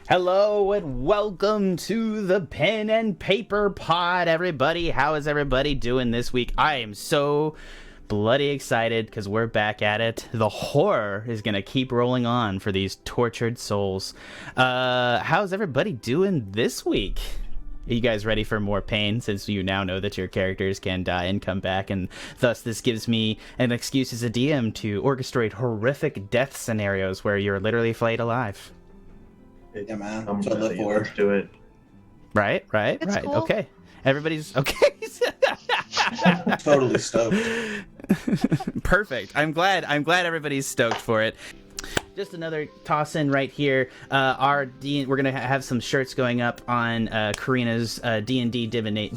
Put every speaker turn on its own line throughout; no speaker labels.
Hello and welcome to the Pen and Paper Pod, everybody. How is everybody doing this week? I am so bloody excited because we're back at it. The horror is going to keep rolling on for these tortured souls. How's everybody doing this week? Are you guys ready for more pain, since you now know that your characters can die and come back, and thus this gives me an excuse as a DM to orchestrate horrific death scenarios where you're literally flayed alive?
Yeah, man.
I'm
So
ready. Let's do it.
Right.
It's cool.
Okay. Everybody's okay.
Totally stoked.
Perfect. I'm glad everybody's stoked for it. Just another toss in right here. We're gonna have some shirts going up on Karina's D&D divination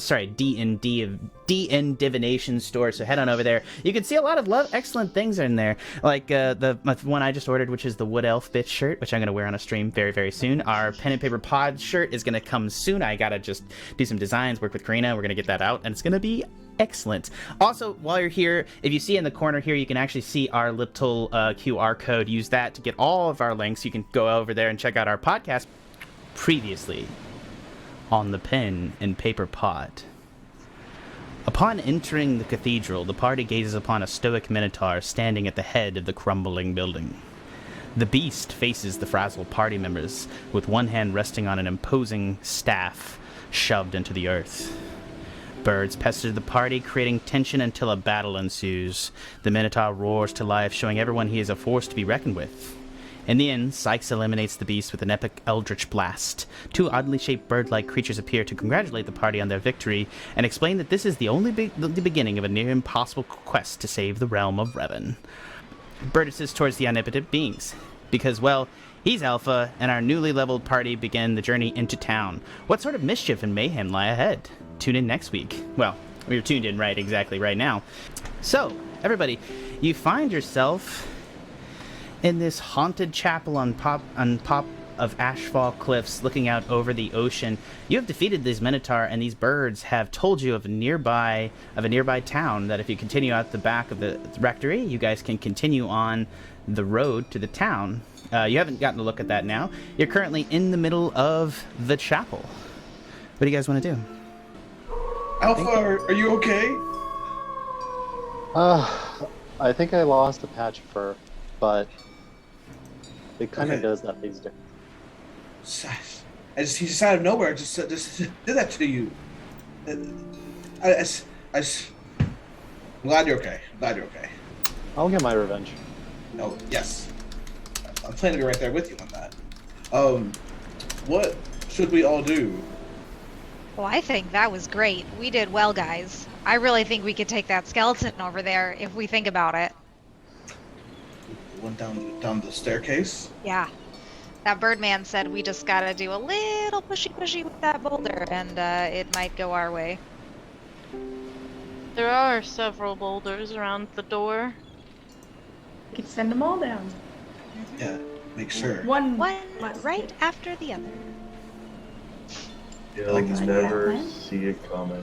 store. So head on over there. You can see a lot of excellent things in there, like the one I just ordered, which is the Wood Elf bitch shirt, which I'm gonna wear on a stream very, very soon. Our Pen and Paper Pod shirt is gonna come soon. I gotta just do some designs, work with Karina. We're gonna get that out, and it's gonna be excellent. Also, while you're here, if you see in the corner here, you can actually see our little QR code. Use that to get all of our links. You can go over there and check out our podcast. Previously on the Pen and Paper Pod. Upon entering the cathedral, the party gazes upon a stoic minotaur standing at the head of the crumbling building. The beast faces the frazzled party members, with one hand resting on an imposing staff shoved into the earth. Birds pester the party, creating tension until a battle ensues. The Minotaur roars to life, showing everyone he is a force to be reckoned with. In the end, Sikes eliminates the beast with an epic eldritch blast. Two oddly shaped bird-like creatures appear to congratulate the party on their victory, and explain that this is the only the beginning of a near-impossible quest to save the realm of Revon. Bertus towards the omnipotent beings, because, well, he's Alpha, and our newly leveled party begin the journey into town. What sort of mischief and mayhem lie ahead? Tune in next week. Well, we're tuned in right now. So, everybody, you find yourself in this haunted chapel on top of Ashfall Cliffs, looking out over the ocean. You have defeated these Minotaur, and these birds have told you of a nearby town, that if you continue out the back of the rectory, you guys can continue on the road to the town. You haven't gotten a look at that now. You're currently in the middle of the chapel. What do you guys want to do?
Alpha, are you okay?
I think I lost a patch of fur, but it kind of
Okay.
does that these days.
He just out of nowhere just did that to you. I'm glad you're okay.
I'll get my revenge.
Oh, yes. I'm planning to be right there with you on that. What should we all do?
Well, I think that was great. We did well, guys. I really think we could take that skeleton over there if we think about it.
We went down the staircase.
Yeah. That Birdman said we just gotta do a little pushy with that boulder, and it might go our way.
There are several boulders around the door.
We could send them all down.
Yeah, make sure.
One
must
right
be.
after the other.
You'll
like this
never
plan.
see it coming.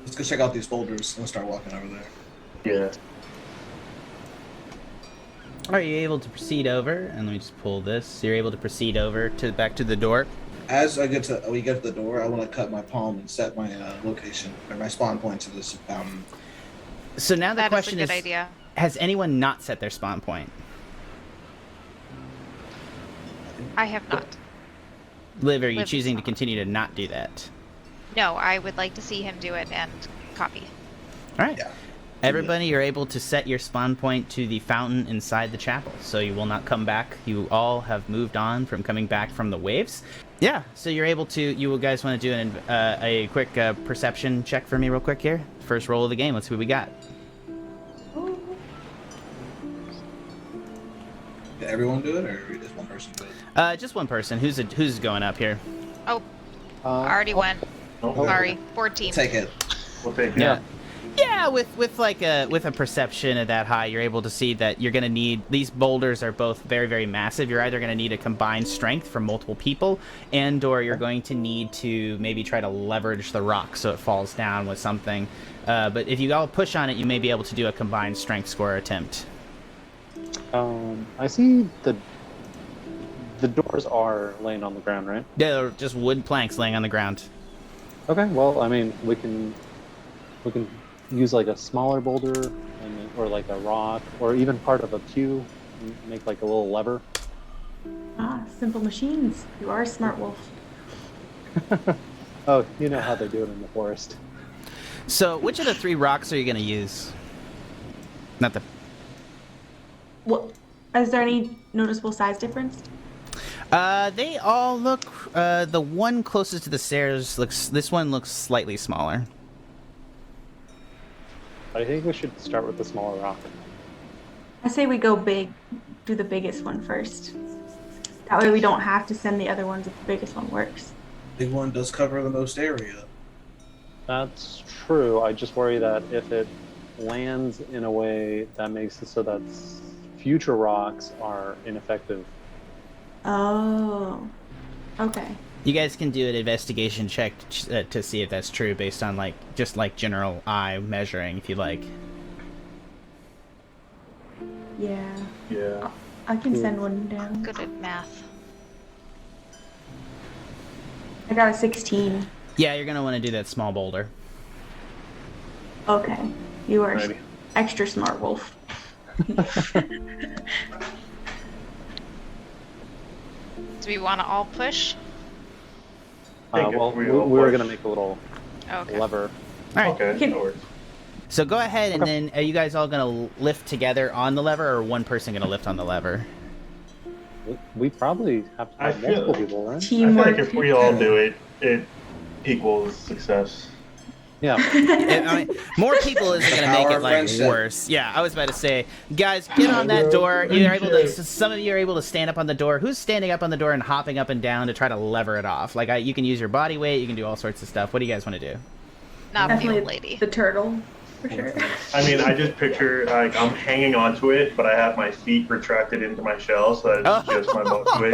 Let's go check out these boulders and start walking over there.
Yeah.
Are you able to proceed over? And let me just pull this. You're able to proceed over back to the door.
As we get to the door, I want to cut my palm and set my location or my spawn point to this fountain.
So now the
That is a
question
good
is,
idea.
has anyone not set their spawn point?
I have not.
Liv, are you
Liv
choosing to
is not.
continue to not do that?
No, I would like to see him do it and copy.
All right.
Yeah.
Everybody, you're able to set your spawn point to the fountain inside the chapel, so you will not come back. You all have moved on from coming back from the waves. Yeah, so you're able to. You guys want to do a quick perception check for me, real quick here? First roll of the game. Let's see what we got.
Did everyone do it, or just one person do it?
Just one person. Who's going up here?
Oh,
Uh,
already went.
Oh,
Sorry, 14.
Take it.
We'll take it.
Yeah. Yeah, with a perception of that high, you're able to see that you're gonna need, these boulders are both very, very massive. You're either gonna need a combined strength from multiple people, or you're going to need to maybe try to leverage the rock so it falls down with something. But if you all push on it, you may be able to do a combined strength score attempt.
I see the doors are laying on the ground, right?
They're just wood planks laying on the ground.
Okay, well, I mean, we can use like a smaller boulder, or like a rock, or even part of a pew, and make like a little lever.
Ah, simple machines. You are a smart wolf.
Oh, you know how they do it in the forest.
So, which of the 3 rocks are you going to use? Not the...
What? Is there any noticeable size difference?
They all look... the one closest to the stairs looks... This one looks slightly smaller.
I think we should start with the smaller rock.
I say we go big. Do the biggest one first. That way we don't have to send the other ones if the biggest one works.
Big one does cover the most area.
That's true. I just worry that if it lands in a way that makes it so that future rocks are ineffective.
Oh. Okay.
You guys can do an investigation check to see if that's true based on, like, just, like, general eye measuring, if you like.
Yeah.
Yeah.
I can send one down.
Good at math.
I got a 16.
Yeah, you're going to want to do that small boulder.
Okay. You are
Alrighty.
extra smart wolf.
Do we want to all push?
Think
Well,
if
we
we all
were
push.
going to make a little
Okay.
lever.
All right.
Okay,
Can-
that works.
So go ahead, and
Okay.
then are you guys all going to lift together on the lever, or one person going to lift on the lever?
We probably have to
I
have
feel-
multiple people, right?
I
Teamwork.
feel like if we all do it, it equals success.
Yeah.
I mean, more people isn't going to make
Power
it,
of
like,
friendship.
worse. Yeah, I was about to say, guys, get on that door. You're able to. Some of you are able to stand up on the door. Who's standing up on the door and hopping up and down to try to lever it off? Like, you can use your body weight. You can do all sorts of stuff. What do you guys want to do?
Not the
Definitely
old lady.
the turtle, for sure.
I mean, I just picture, like, I'm hanging onto it, but I have my feet retracted into my shell, so that it's just my butt weight.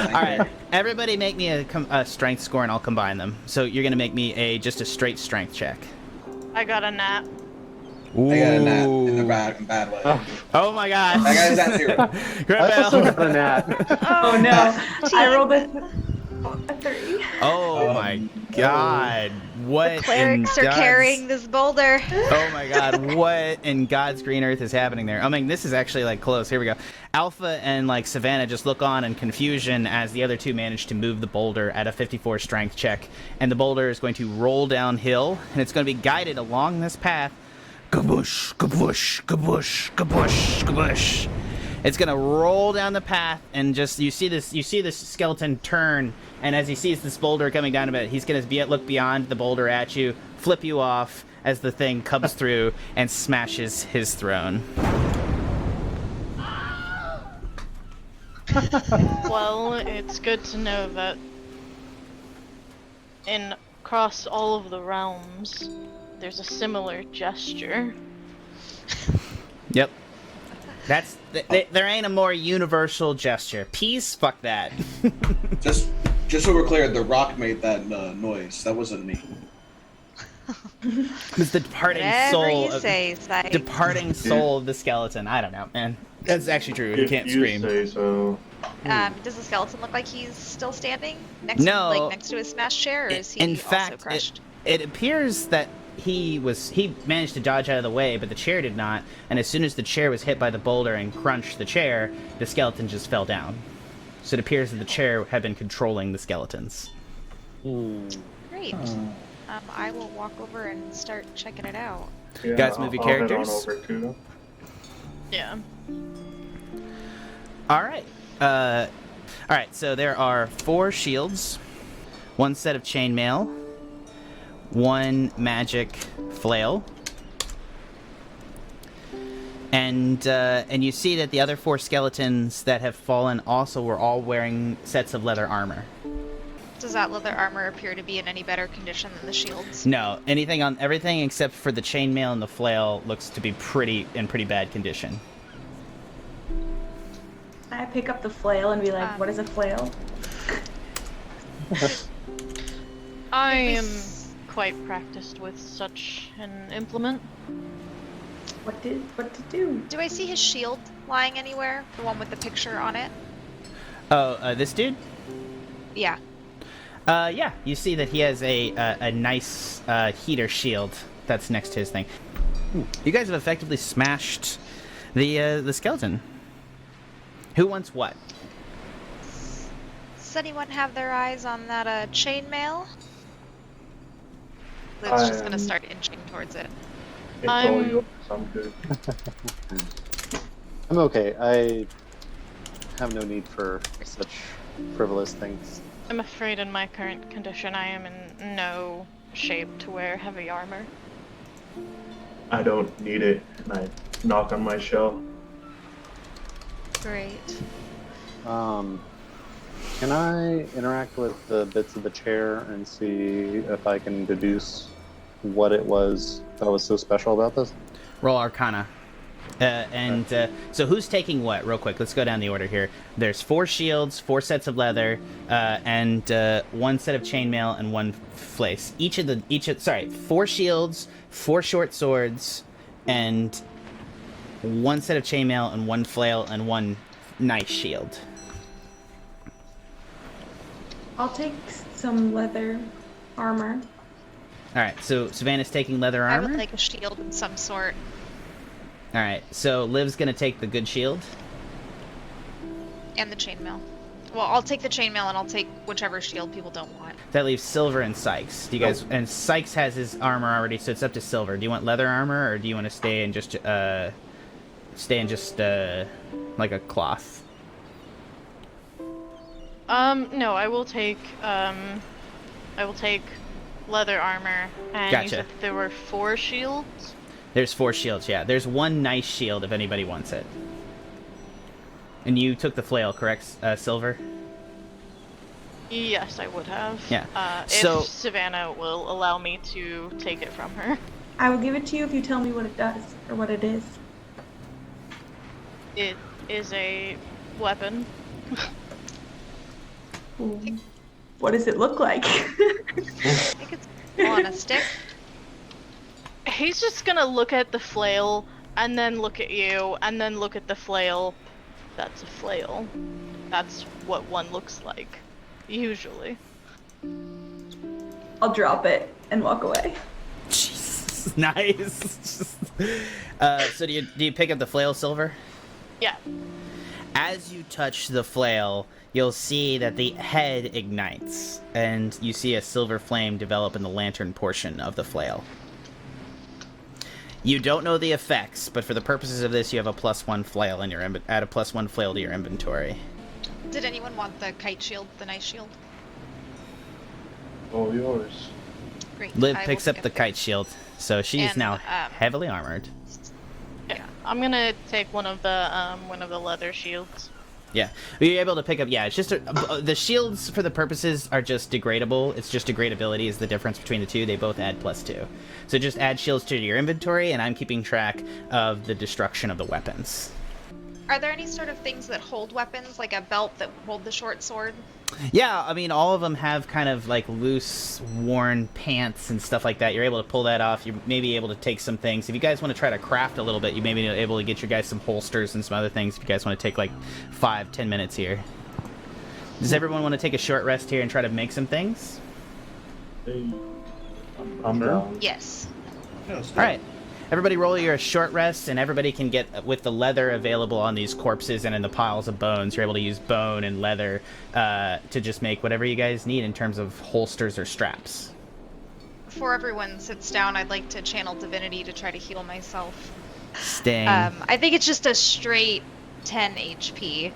All right, everybody, make me a strength score, and I'll combine them. So you're going to make me just a straight strength check.
I got a nat.
I got a nat in a bad way.
Oh my God!
That guy's at 0.
I also got a nat.
Oh no. I rolled a 3.
Oh my God! What
Clerics
in
are
God's...
carrying this boulder.
Oh my God! What in God's green earth is happening there? I mean, this is actually like close. Here we go. Alpha and like Savannah just look on in confusion as the other two manage to move the boulder at a 54 strength check, and the boulder is going to roll downhill, and it's going to be guided along this path. Kaboosh! Kaboosh! Kaboosh! Kaboosh! Kaboosh! It's gonna roll down the path, and just you see this skeleton turn, and as he sees this boulder coming down a bit, he's gonna look beyond the boulder at you, flip you off as the thing comes through and smashes his throne.
Well, it's good to know that across all of the realms, there's a similar gesture.
Yep. That's there ain't a more universal gesture. Peace, fuck that.
Just so we're clear, the rock made that noise. That wasn't me.
It's the departing
Whatever
soul.
you say, Sikes.
Departing soul of the skeleton. I don't know, man. That's actually true. You
If
can't
you
scream.
say so.
Does the skeleton look like he's still standing next
No.
next to his smashed chair, or is he
In
also
fact,
crushed?
it appears that he managed to dodge out of the way, but the chair did not. And as soon as the chair was hit by the boulder and crunched the chair, the skeleton just fell down. So it appears that the chair had been controlling the skeletons.
Great. I will walk over and start checking it out.
Yeah,
Guys, move your
I'll head
characters.
on over too.
Yeah.
All right. So there are 4 shields, 1 set of chainmail, 1 magic flail, and you see that the other 4 skeletons that have fallen also were all wearing sets of leather armor.
Does that leather armor appear to be in any better condition than the shields?
No, everything except for the chainmail and the flail looks to be in pretty bad condition.
I pick up the flail and be like, what is a flail?
I am quite practiced with such an implement.
What to do?
Do I see his shield lying anywhere? The one with the picture on it?
Oh, this dude?
Yeah.
Yeah, you see that he has a nice heater shield that's next to his thing. You guys have effectively smashed the skeleton. Who wants what?
Does anyone have their eyes on that chainmail? Liv's
I
just gonna
am-
start inching towards it.
It's all
I'm-
yours. I'm good.
I'm okay. I have no need for such frivolous things.
I'm afraid in my current condition I am in no shape to wear heavy armor.
I don't need it. And I knock on my shell.
Great.
Can I interact with the bits of the chair and see if I can deduce what it was that was so special about this?
Roll Arcana. So who's taking what? Real quick, let's go down the order here. There's 4 shields, 4 sets of leather, and 1 set of chainmail and 1 flace. 4 shields, 4 short swords, and 1 set of chainmail and 1 flail and 1 nice shield.
I'll take some leather armor.
All right, so Savannah's taking leather
I
armor.
would like a shield of some sort.
All right, so Liv's gonna take the good shield.
And the chainmail. Well, I'll take the chainmail and I'll take whichever shield people don't want.
That leaves Silver and Sikes. Do you guys? And Sikes has his armor already, so it's up to Silver. Do you want leather armor, or do you want to stay in just like a cloth?
No, I will take leather armor, and you
Gotcha.
said there were 4 shields?
There's 4 shields. Yeah, there's 1 nice shield if anybody wants it. And you took the flail, correct, Silver?
Yes, I would have.
Yeah.
If Savannah will allow me to take it from her.
I will give it to you if you tell me what it does or what it is.
It is a weapon.
Ooh. What does it look like?
I think it's on a stick.
He's just gonna look at the flail, and then look at you, and then look at the flail. That's a flail. That's what one looks like, usually.
I'll drop it and walk away.
Jesus, nice. So do you pick up the flail, Silver?
Yeah.
As you touch the flail, you'll see that the head ignites, and you see a silver flame develop in the lantern portion of the flail. You don't know the effects, but for the purposes of this, you have a +1 flail in your add a +1 flail to your inventory.
Did anyone want the kite shield, the nice shield?
All yours.
Great.
Liv
I will
picks
pick
up the kite shield, so she's
And,
now heavily armored.
Yeah. I'm gonna take one of the leather shields.
Yeah, you're able to pick up. Yeah, it's just the shields for the purposes are just degradable. It's just degradability is the difference between the two. They both add +2, so just add shields to your inventory, and I'm keeping track of the destruction of the weapons.
Are there any sort of things that hold weapons, like a belt that hold the short sword?
Yeah, I mean, all of them have kind of like loose, worn pants and stuff like that. You're able to pull that off. You may be able to take some things. If you guys want to try to craft a little bit, you may be able to get your guys some holsters and some other things. If you guys want to take like 5-10 minutes here. Does everyone want to take a short rest here and try to make some things?
Hey, I'm down.
Yes.
Yeah, let's do
All
it.
right. Everybody roll your short rest, and everybody can get, with the leather available on these corpses and in the piles of bones, you're able to use bone and leather to just make whatever you guys need in terms of holsters or straps.
Before everyone sits down, I'd like to channel divinity to try to heal myself.
Sting.
I think it's just a straight 10 HP.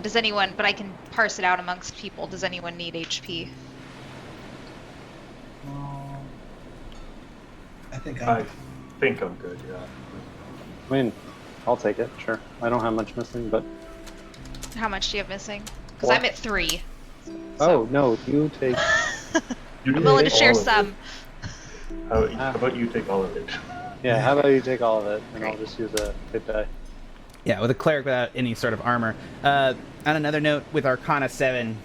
Does anyone, but I can parse it out amongst people. Does anyone need HP?
I think
I think I'm good, yeah.
I mean, I'll take it, sure. I don't have much missing, but...
How much do you have missing? Because
What?
I'm at 3.
Oh, no, you take...
You
I'm willing to
take
share
all of
some.
it. How about you take all of it?
Yeah, how about you take all of it, and I'll
Great.
just use a hit die.
Yeah, with a cleric without any sort of armor. On another note, with Arcana 7,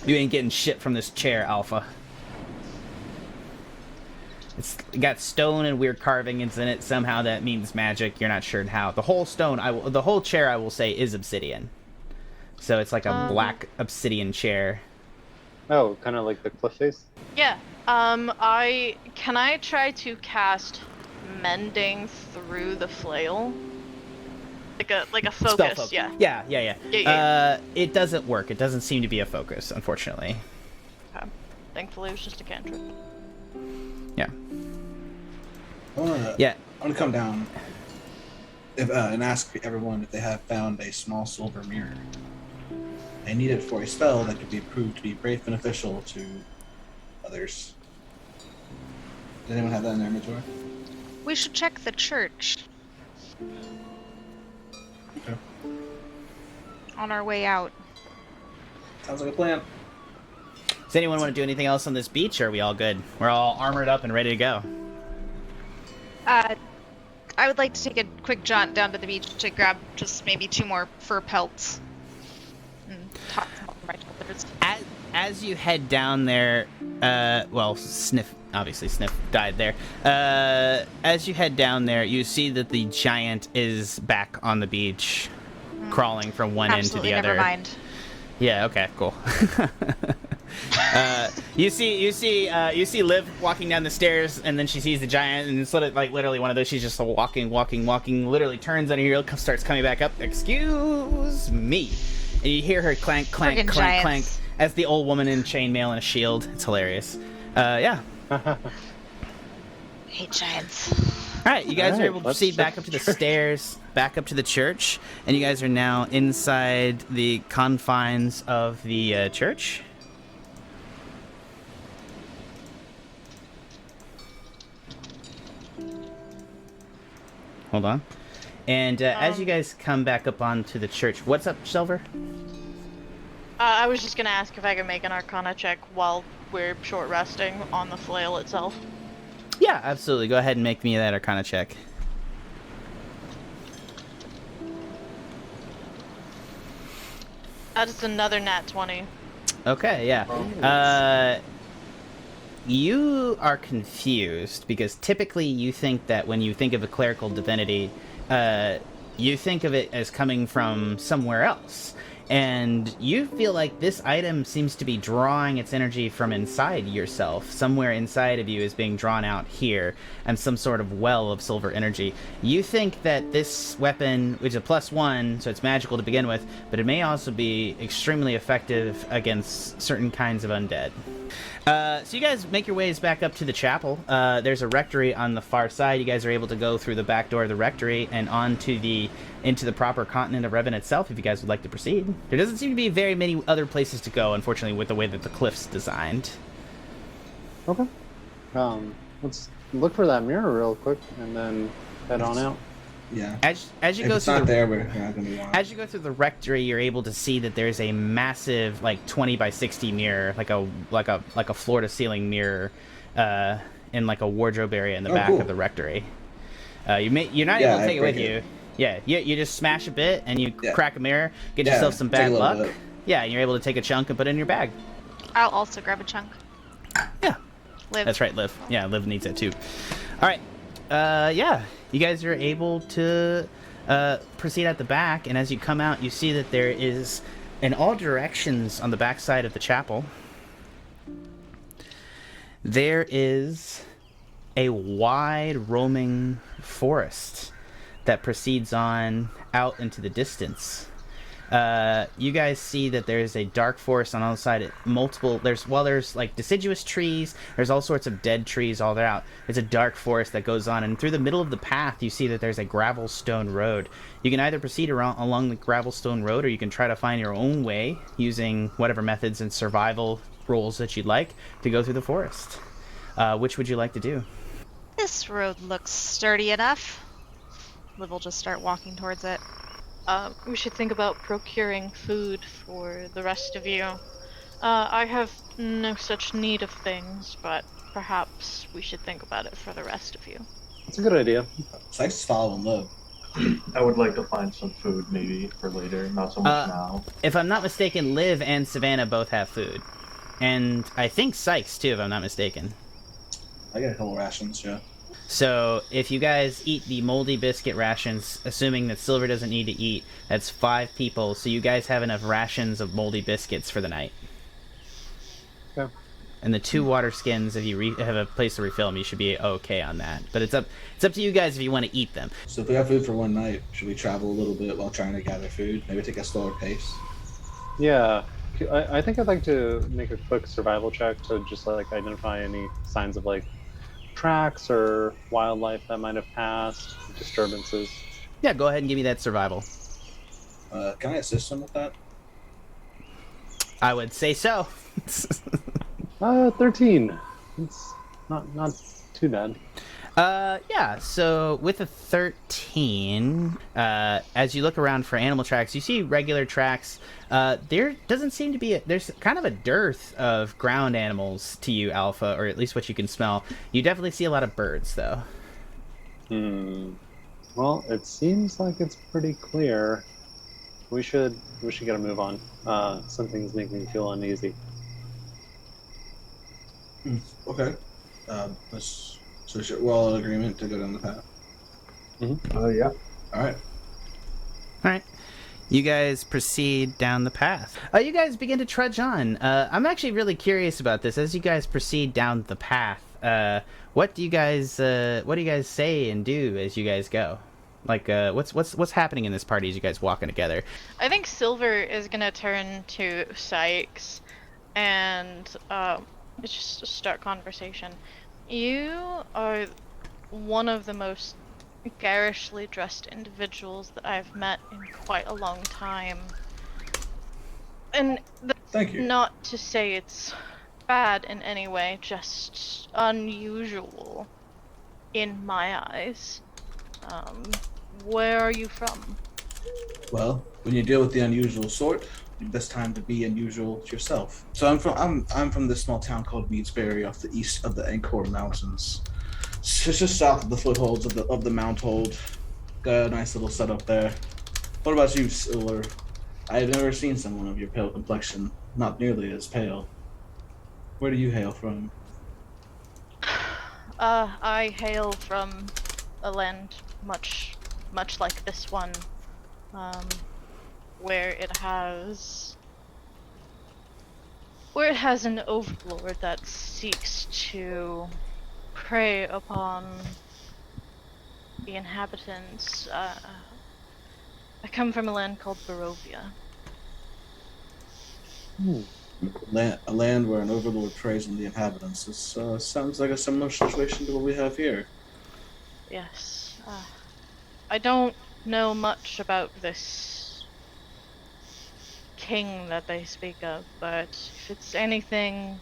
you ain't getting shit from this chair, Alpha. It's got stone and weird carvings in it. Somehow that means magic. You're not sure how. The whole stone, the whole chair, I will say, is obsidian. So it's like a black obsidian chair.
Oh, kind of like the cliff face.
Yeah. Can I try to cast mending through the flail? Like a focus, yeah.
Yeah. It doesn't work. It doesn't seem to be a focus, unfortunately.
Okay. Thankfully, it was just a cantrip.
Yeah.
I'm gonna come down and ask everyone if they have found a small silver mirror. I need it for a spell that could be proved to be great beneficial to others. Does anyone have that in their inventory?
We should check the church.
Okay.
On our way out.
Sounds like a plan.
Does anyone want to do anything else on this beach, or are we all good? We're all armored up and ready to go.
I would like to take a quick jaunt down to the beach to grab just maybe 2 more fur pelts. And talk to my shoulders.
As you head down there, Sniff died there. As you head down there, you see that the giant is back on the beach, crawling from one end to the other.
Never mind.
Yeah. Okay. Cool. You see Liv walking down the stairs, and then she sees the giant, and it's literally one of those. She's just walking, literally turns on her heel, starts coming back up. Excuse me. And you hear her clank, clank,
Friggin'
clank, clank,
giants.
as the old woman in chainmail and a shield. It's hilarious. Yeah.
Hate giants.
All right, you guys are able to
let's
proceed
check
back up to the stairs, back up to the church, and you guys are now inside the confines of the church. Hold on. And as you guys come back up onto the church, what's up, Silver?
I was just gonna ask if I could make an Arcana check while we're short resting on the flail itself.
Yeah, absolutely. Go ahead and make me that Arcana check.
That is another nat 20.
Okay, yeah. You are confused because typically you think that when you think of a clerical divinity, you think of it as coming from somewhere else. And you feel like this item seems to be drawing its energy from inside yourself. Somewhere inside of you is being drawn out here, and some sort of well of silver energy. You think that this weapon, which is a +1, so it's magical to begin with, but it may also be extremely effective against certain kinds of undead. So you guys make your ways back up to the chapel. There's a rectory on the far side. You guys are able to go through the back door of the rectory and into the proper continent of Revon itself, if you guys would like to proceed. There doesn't seem to be very many other places to go, unfortunately, with the way that the cliff's designed.
Okay. Let's look for that mirror real quick, and then head on out.
Yeah.
As you
If
go
it's
through
not there, we're not gonna be on.
As you go through the rectory, you're able to see that there's a massive, 20 by 60 mirror, like a floor to ceiling mirror, in a wardrobe area in the back
cool.
of the rectory. You're not able to take it with you. Yeah, you just smash a bit and you crack a mirror, get yourself some
take a
bad
little
luck.
bit.
Yeah, and you're able to take a chunk and put it in your bag.
I'll also grab a chunk.
Yeah,
Liv.
that's right, Liv. Yeah, Liv needs it too. All right. Yeah, you guys are able to proceed at the back, and as you come out, you see that there is, in all directions on the back side of the chapel, there is a wide roaming forest that proceeds on out into the distance. You guys see that there's a dark forest on all sides. There's deciduous trees. There's all sorts of dead trees all throughout. There's a dark forest that goes on, and through the middle of the path, you see that there's a gravel stone road. You can either proceed along the gravel stone road, or you can try to find your own way using whatever methods and survival rolls that you'd like to go through the forest. Which would you like to do?
This road looks sturdy enough. Liv will just start walking towards it.
We should think about procuring food for the rest of you. I have no such need of things, but perhaps we should think about it for the rest of you.
That's a good idea.
Sikes is following Liv.
I would like to find some food maybe for later, not so much now.
If I'm not mistaken, Liv and Savannah both have food. And I think Sikes, too, if I'm not mistaken.
I got a couple rations, yeah.
So if you guys eat the moldy biscuit rations, assuming that Silver doesn't need to eat, that's 5 people. So you guys have enough rations of moldy biscuits for the night.
Okay.
And the 2 water skins, if you have a place to refill them, you should be okay on that. But it's up to you guys if you want to eat them.
So if we have food for one night, should we travel a little bit while trying to gather food? Maybe take a slower pace?
Yeah, I think I'd like to make a quick survival check to just like identify any signs of like tracks or wildlife that might have passed, disturbances.
Yeah, go ahead and give me that survival.
Can I assist him with that?
I would say so.
13. It's not too bad.
Yeah, so with a 13, as you look around for animal tracks, you see regular tracks. There doesn't seem to be there's kind of a dearth of ground animals to you, Alpha, or at least what you can smell. You definitely see a lot of birds, though.
Well, it seems like it's pretty clear. We should get a move on. Some things make me feel uneasy.
Okay. We're all in agreement to go down the path.
Yeah.
All right.
All right. You guys proceed down the path. You guys begin to trudge on. I'm actually really curious about this. As you guys proceed down the path, what do you guys say and do as you guys go? Like, what's happening in this party as you guys walking together?
I think Silver is gonna turn to Sikes and it's just a start conversation. You are one of the most garishly dressed individuals that I've met in quite a long time. And
Thank you.
not to say it's bad in any way, just unusual in my eyes. Where are you from?
Well, when you deal with the unusual sort, the best time to be unusual yourself. So I'm from this small town called Meadsbury off the east of the Angkor Mountains. It's just south of the footholds of the Mount Hold. Got a nice little setup there. What about you, Silver? I have never seen someone of your pale complexion, not nearly as pale. Where do you hail from?
I hail from a land much like this one, where it has an overlord that seeks to prey upon the inhabitants. I come from a land called Barovia.
A land where an overlord preys on the inhabitants. This sounds like a similar situation to what we have here.
Yes. I don't know much about this king that they speak of, but if it's anything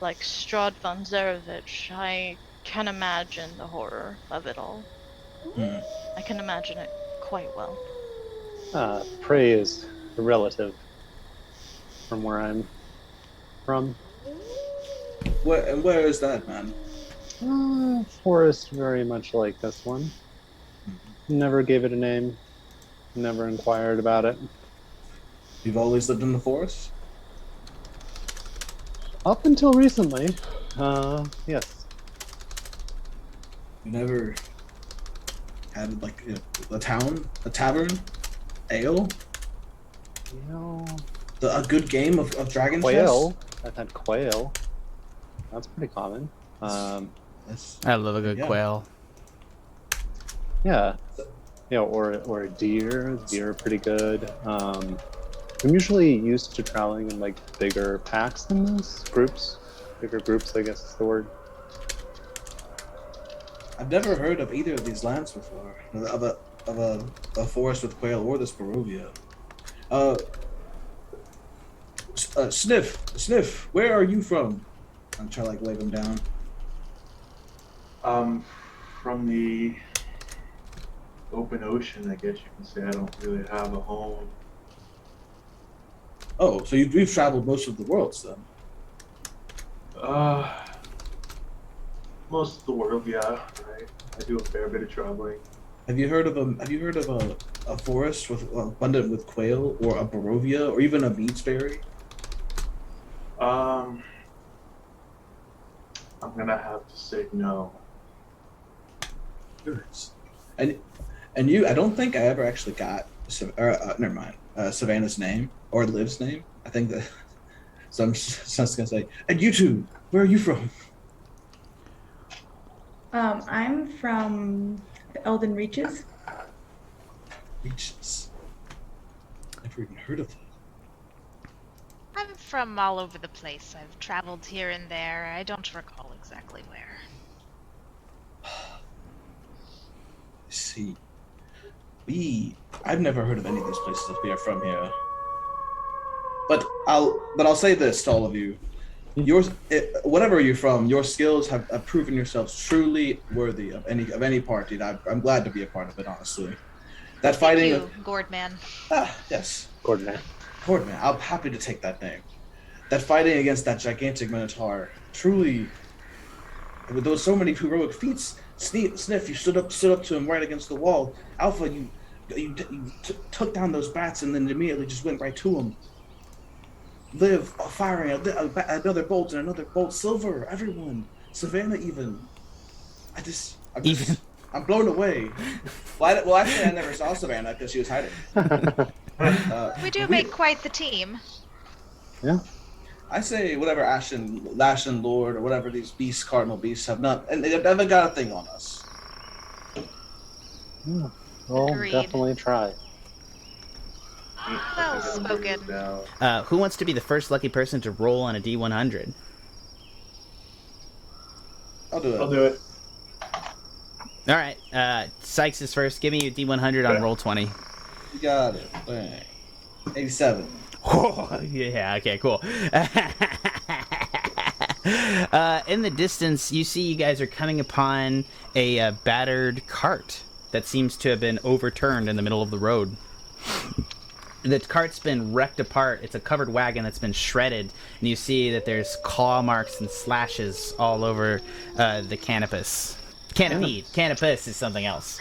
like Strahd von Zarevich, I can imagine the horror of it all. I can imagine it quite well.
Prey is relative from where I'm from.
Where is that, man?
Forest very much like this one. Never gave it a name. Never inquired about it.
You've always lived in the forest?
Up until recently, yes.
You never had like a tavern, ale,
You know,
a good game of dragon
quail.
chess?
I've had quail. That's pretty common.
I love a good quail.
Yeah, or a deer. Deer are pretty good. I'm usually used to traveling in like bigger packs than this. Bigger groups, I guess is the word.
I've never heard of either of these lands before. Of a forest with quail or this Barovia. Sniff, where are you from? I'm trying to like wave him down.
From the open ocean, I guess you can say. I don't really have a home.
Oh, so we've traveled most of the worlds then.
Most of the world, yeah. Right. I do a fair bit of traveling.
Have you heard of a forest with abundant with quail, or a Barovia, or even a Meadsbury?
I'm gonna have to say no.
And you, I don't think I ever actually got. Never mind. Savannah's name or Liv's name. I think that. So I'm just gonna say. And you two, where are you from?
I'm from the Elven Reaches.
Reaches. Never even heard of them.
I'm from all over the place. I've traveled here and there. I don't recall exactly where.
See, I've never heard of any of these places that we are from here. But I'll say this to all of you: whatever you're from, your skills have proven yourselves truly worthy of any party. And I'm glad to be a part of it, honestly. That fighting.
Thank you, Gordman.
Yes.
Gordman.
I'm happy to take that name. That fighting against that gigantic minotaur, truly, there was so many heroic feats. Sniff, you stood up to him right against the wall. Alpha, you took down those bats and then immediately just went right to him. Liv, firing another bolt and another bolt. Silver, everyone. Savannah, even. I'm blown away. Well, actually, I never saw Savannah because she was hiding.
We do make quite the team.
Yeah.
I say whatever Ashen Lord or whatever these beasts, Cardinal Beasts, have not, and they haven't got a thing on us.
Yeah. We'll
Agreed.
definitely try.
Well spoken.
Who wants to be the first lucky person to roll on a D100?
I'll do it.
I'll do it.
All right, Sikes is first. Give me a D100 on roll 20.
You got it. Bang. 87.
Oh, yeah, okay, cool. In the distance, you see you guys are coming upon a battered cart that seems to have been overturned in the middle of the road. The cart's been wrecked apart. It's a covered wagon that's been shredded, and you see that there's claw marks and slashes all over the canopus. Canopy. Canopus is something else.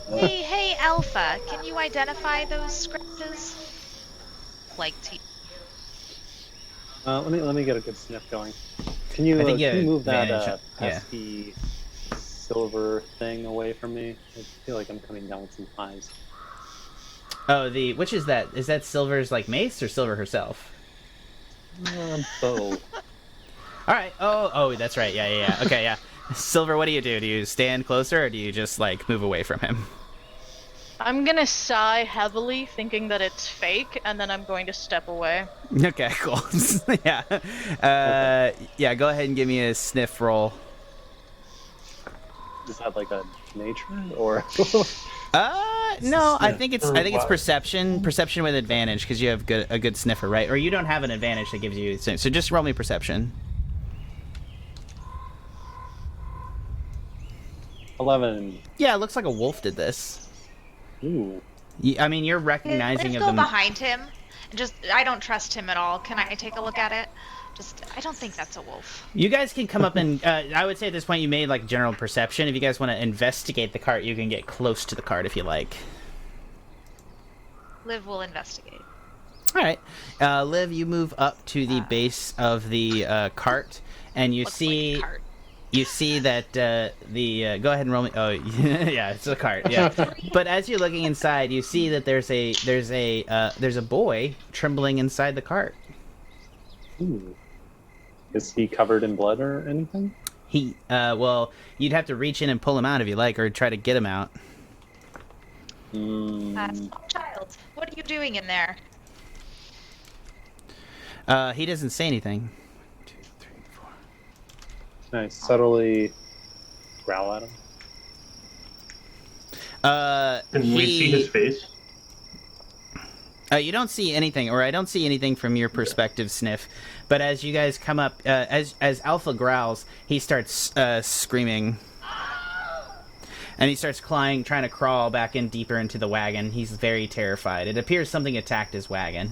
Hey, Alpha, can you identify those scratches? Like,
Let me get a good sniff going. Can you, can you move that pesky silver thing away from me? I feel like I'm coming down with some highs.
Oh, which is that? Is that Silver's like mace or Silver herself?
Bow.
All right. Oh, that's right. Yeah. Okay, yeah. Silver, what do? Do you stand closer or do you just like move away from him?
I'm gonna sigh heavily, thinking that it's fake, and then I'm going to step away.
Okay, cool. Yeah. Yeah, go ahead and give me a sniff roll.
Is that like a nature or?
No, I think it's perception with advantage because you have a good sniffer, right? Or you don't have an advantage that gives you, so just roll me perception.
11.
Yeah, it looks like a wolf did this.
Ooh.
I mean, you're recognizing
let's
of
go
them.
behind him. I don't trust him at all. Can I take a look at it? I don't think that's a wolf.
You guys can come up and I would say at this point you made like general perception. If you guys want to investigate the cart, you can get close to the cart if you like.
Liv will investigate.
All right, Liv, you move up to the base of the cart, and you see.
Like a cart.
You see that go ahead and roll me. Oh, yeah, it's a cart. Yeah, but as you're looking inside, you see that there's a boy trembling inside the cart.
Ooh. Is he covered in blood or anything?
Well, you'd have to reach in and pull him out if you like, or try to get him out.
Small child, what are you doing in there?
He doesn't say anything.
Can I subtly growl at him?
Can we see his face?
You don't see anything, or I don't see anything from your perspective, Sniff. But as you guys come up, as Alpha growls, he starts screaming. And he starts trying to crawl back in deeper into the wagon. He's very terrified. It appears something attacked his wagon.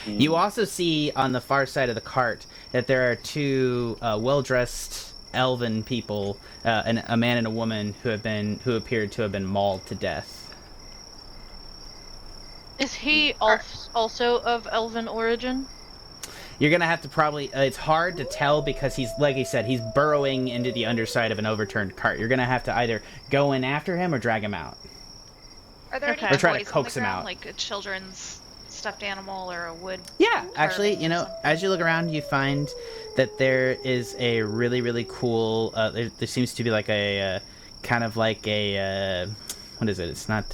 You also see on the far side of the cart that there are two well-dressed elven people, a man and a woman who appeared to have been mauled to death.
Is he also of elven origin?
You're gonna have to probably. It's hard to tell because he's, like he said, he's burrowing into the underside of an overturned cart. You're gonna have to either go in after him or drag him out.
Are there
Okay.
any
Or try to
toys on
coax
the
him
ground,
out.
like a children's stuffed animal or a wood?
Yeah, actually,
carving
you
or
know,
something?
as you look around, you find that there is a really, really cool. There seems to be like a kind of like a what is it? It's not.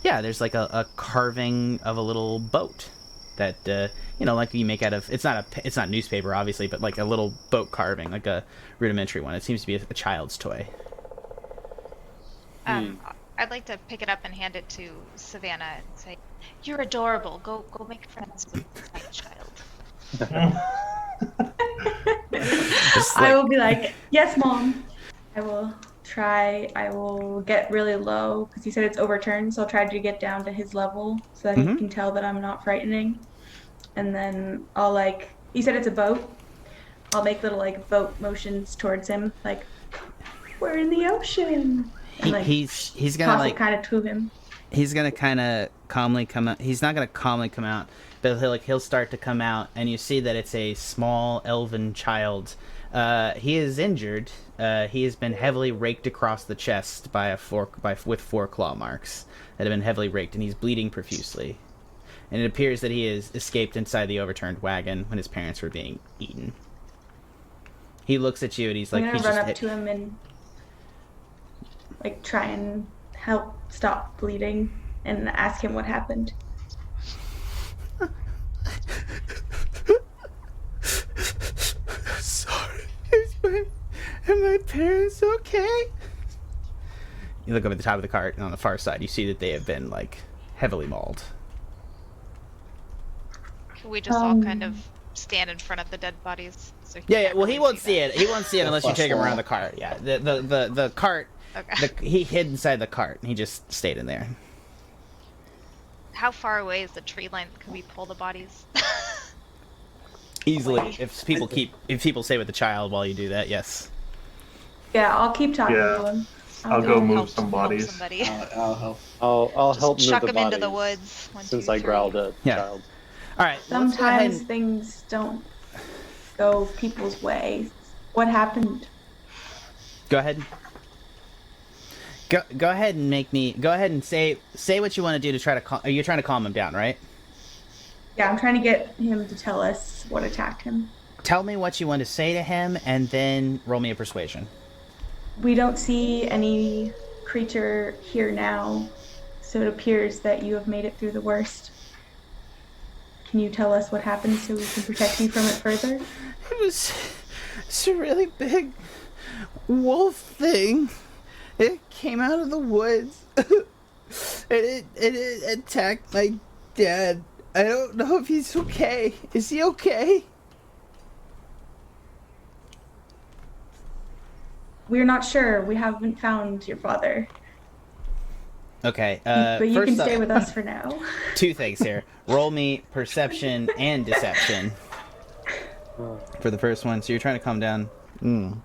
Yeah, there's like a carving of a little boat that you know, like you make out of. It's not newspaper, obviously, but like a little boat carving, like a rudimentary one. It seems to be a child's toy.
I'd like to pick it up and hand it to Savannah and say, "You're adorable. Go make friends with my child."
Just
I
like-
will be like, yes, Mom. I will try. I will get really low because he said it's overturned, so I'll try to get down to his level so that he can tell that I'm not frightening. And then I'll like, he said it's a boat. I'll make little like boat motions towards him, like we're in the ocean. And, like,
he's gonna
toss
like
it kind of to him.
he's gonna kind of calmly come out. He's not gonna calmly come out, but he'll start to come out, and you see that it's a small elven child. He is injured. He has been heavily raked across the chest with 4 claw marks that have been heavily raked, and he's bleeding profusely. And it appears that he has escaped inside the overturned wagon when his parents were being eaten. He looks at you and he's like,
I'm gonna run up to him and like try and help stop bleeding and ask him what happened.
Sorry, are my parents okay? You look up at the top of the cart, and on the far side, you see that they have been like heavily mauled.
Can we just all kind of stand in front of the dead bodies? So
Yeah. Well, he won't see it. He won't see it unless you take him around the cart. Yeah. The cart.
Okay.
He hid inside the cart, and he just stayed in there.
How far away is the tree line? Can we pull the bodies?
Easily, if people stay with the child while you do that, yes.
Yeah, I'll keep talking
Yeah.
to him.
I'll go move
help
some bodies.
somebody.
I'll help.
I'll
Just
help move
chuck
the
them
bodies.
into the woods. One,
Since
two,
I
three.
growled at
Yeah.
child.
All right. let's go ahead
Sometimes
and-
things don't go people's way. What happened?
Go ahead. Go ahead and make me. Go ahead and say what you want to do to try to. You're trying to calm him down, right?
Yeah, I'm trying to get him to tell us what attacked him.
Tell me what you want to say to him, and then roll me a persuasion.
We don't see any creature here now, so it appears that you have made it through the worst. Can you tell us what happened so we can protect you from it further?
It's a really big wolf thing. It came out of the woods. it attacked my dad. I don't know if he's okay. Is he okay?
We're not sure. We haven't found your father.
Okay.
But you
first
can stay
up,
with us for now.
2 things here. Roll me perception and deception for the first one. So you're trying to calm down.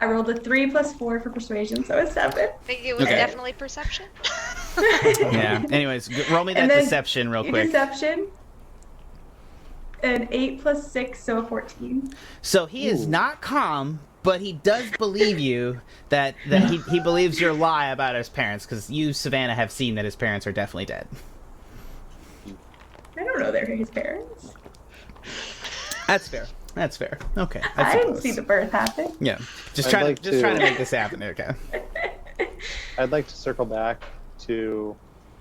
I rolled a 3 + 4 for persuasion, so it's 7.
I think it was
Okay.
definitely perception.
Yeah. Anyways, roll me that
And then
deception real
Your
quick.
deception. An 8 + 6, so a 14.
So he is not calm, but he does believe you that he believes your lie about his parents, because you, Savannah, have seen that his parents are definitely dead.
I don't know they're his parents.
That's fair. That's fair. Okay.
I didn't
suppose.
see the birth happen.
Yeah. Just
I'd
trying
like
to
to-
make this happen. Okay.
I'd like to circle back to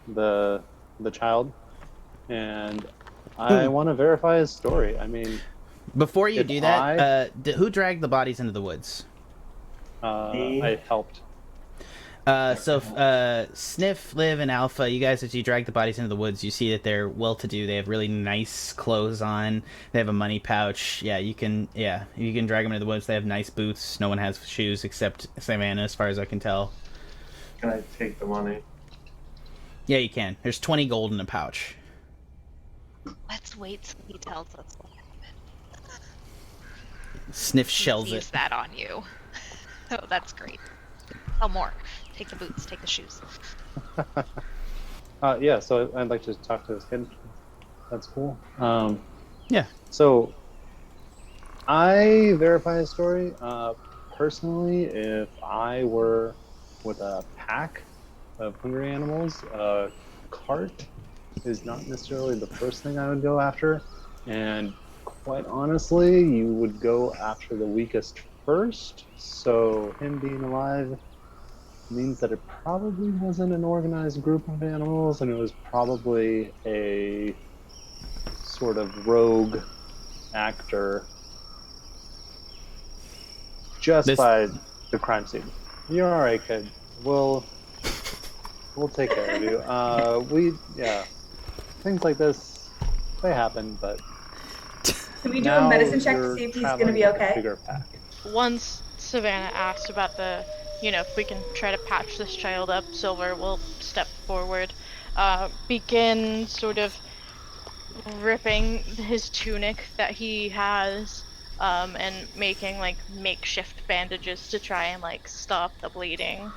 the child, and I want to verify his story. I mean,
Before you
If
do that, who dragged the bodies into the woods?
I helped.
Sniff, Liv, and Alpha, you guys, as you drag the bodies into the woods, you see that they're well-to-do. They have really nice clothes on. They have a money pouch. Yeah, you can drag them into the woods. They have nice boots. No one has shoes except Savannah, as far as I can tell.
Can I take the money?
Yeah, you can. There's 20 gold in a pouch.
Let's wait till he tells us what happened.
Sniff shells
Use
it.
that on you. Oh, that's great. Tell more. Take the boots. Take the shoes.
Yeah, so I'd like to talk to this kid. That's cool.
Yeah.
So, I verify a story. Personally, if I were with a pack of hungry animals, a cart is not necessarily the first thing I would go after. And quite honestly, you would go after the weakest first. So him being alive means that it probably wasn't an organized group of animals, and it was probably a sort of rogue actor just by the crime scene. You're all right, kid. We'll take care of you. Things like this, they happen, but
Can we do a medicine check to see if he's gonna be okay?
Bigger pack.
Once Savannah asked about the, if we can try to patch this child up, Silver will step forward, begin sort of ripping his tunic that he has, and making like makeshift bandages to try and like stop the bleeding.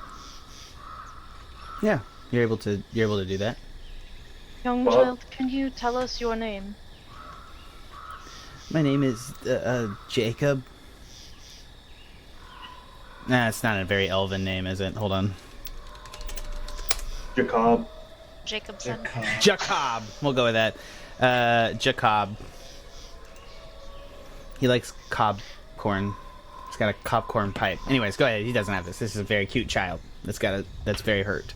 Yeah, you're able to do that.
Young child, can you tell us your name?
My name is Jacob. Nah, it's not a very elven name, is it? Hold on.
Jacob.
Jacobson.
Jacob. We'll go with that. Jacob. He likes cob corn. He's got a cob corn pipe. Anyways, go ahead. He doesn't have this. This is a very cute child. That's very hurt.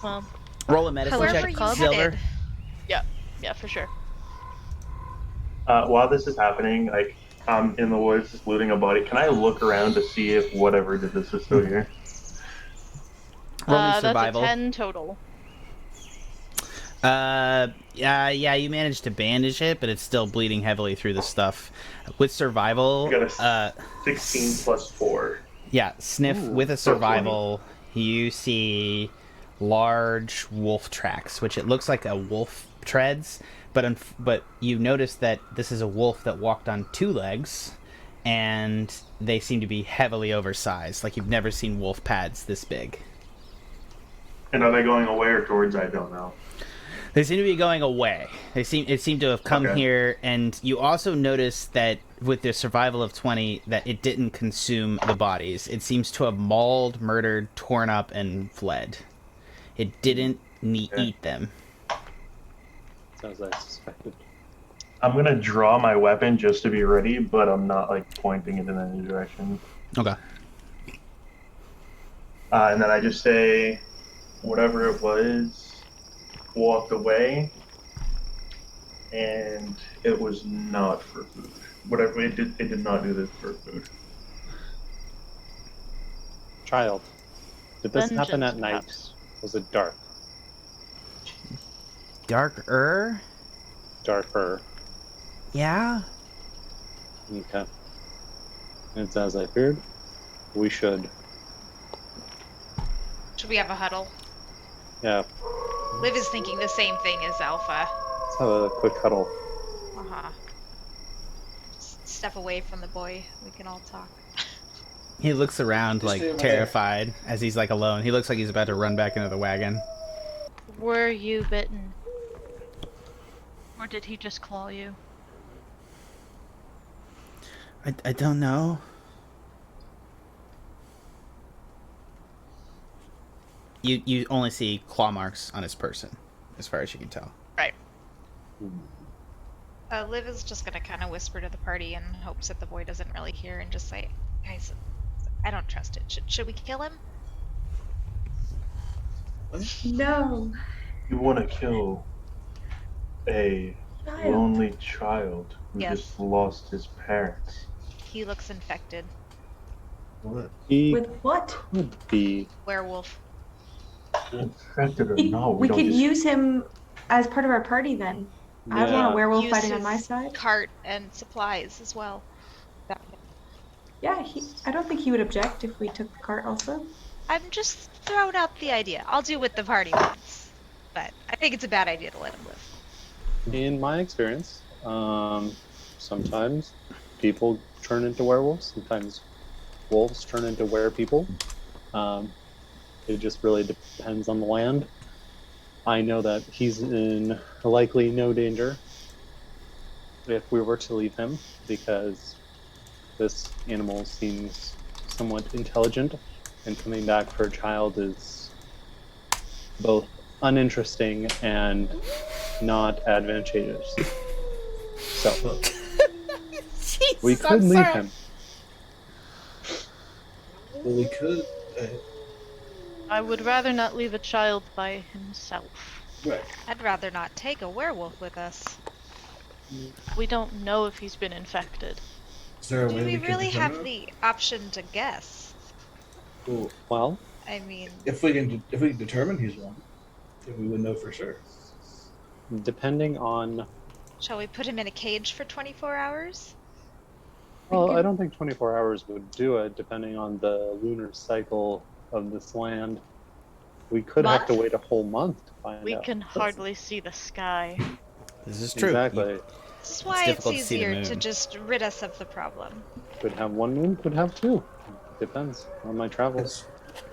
Well,
roll a medicine
Wherever
check,
you
Silver.
headed.
yeah, for sure.
While this is happening, like I'm in the woods just looting a body. Can I look around to see if whatever did this is still here?
Roll me survival.
That's a 10 total.
Yeah, you managed to bandage it, but it's still bleeding heavily through the stuff. With survival,
I got a 16 plus 4.
Yeah, Sniff, with a survival, you see large wolf tracks, which it looks like a wolf treads, but you notice that this is a wolf that walked on 2 legs, and they seem to be heavily oversized. Like you've never seen wolf pads this big.
And are they going away or towards? I don't know.
They seem to be going away. It seemed to have come here, and you also notice that with the survival of 20, that it didn't consume the bodies. It seems to have mauled, murdered, torn up, and fled. It didn't eat them.
Sounds like I suspected.
I'm gonna draw my weapon just to be ready, but I'm not like pointing it in any direction.
Okay.
And then I just say, whatever it was walked away, and it was not for food. Whatever it did not do this for food.
Child, did this happen
Vengeance,
at night?
perhaps.
Was it dark?
Darker?
Darker.
Yeah?
Okay. It's as I feared. We should.
Should we have a huddle?
Yeah.
Liv is thinking the same thing as Alpha.
Let's have a quick huddle.
Uh-huh. Just step away from the boy. We can all talk.
He looks around, like, terrified, as he's, like, alone. He looks like he's about to run back into the wagon.
Were you bitten? Or did he just claw you?
I don't know. You only see claw marks on his person, as far as you can tell.
Right. Liv is just gonna kind of whisper to the party in hopes that the boy doesn't really hear and just say, guys, I don't trust it. Should we kill him?
No.
You want to kill a lonely child who just lost his parents.
He looks infected.
What?
He
With what?
could be.
Werewolf.
Infected or not,
We
don't
could
just...
use him as part of our party then. I
Yeah.
want a werewolf
Use
fighting on
his
my side.
Cart and supplies as well.
Yeah, I don't think he would object if we took the cart also.
I'm just throwing out the idea. I'll do what the party wants. But I think it's a bad idea to let him live.
In my experience, sometimes people turn into werewolves. Sometimes wolves turn into werepeople. It just really depends on the land. I know that he's in likely no danger. if we were to leave him, because this animal seems somewhat intelligent, and coming back for a child is both uninteresting and not advantageous. So, we could leave him.
Well, we could.
I would rather not leave a child by himself.
Right.
I'd rather not take a werewolf with us.
We don't know if he's been infected.
Is there a
Do
way
we
we
really
can
have
determine?
the option to guess?
Well,
Well,
I mean,
if we can determine he's one, then we would know for sure.
depending on...
shall we put him in a cage for 24 hours?
Well, I don't think 24 hours would do it, depending on the lunar cycle of this land. We could have to
Month?
wait a whole month to find
We
out.
can hardly see the sky.
This is true.
Exactly.
This is why it's
difficult to see the
easier to
moon.
just rid us of the problem.
Could have one moon, could have two. Depends on my travels.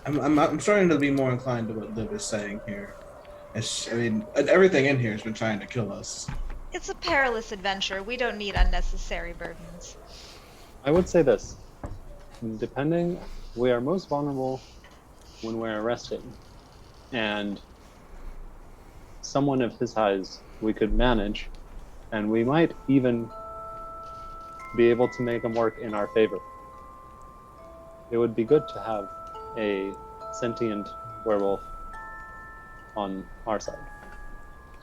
I'm starting to be more inclined to what Liv is saying here. I mean, everything in here has been trying to kill us.
It's a perilous adventure. We don't need unnecessary burdens.
I would say this. Depending, we are most vulnerable when we're arrested. And someone of his size we could manage, and we might even be able to make him work in our favor. It would be good to have a sentient werewolf on our side.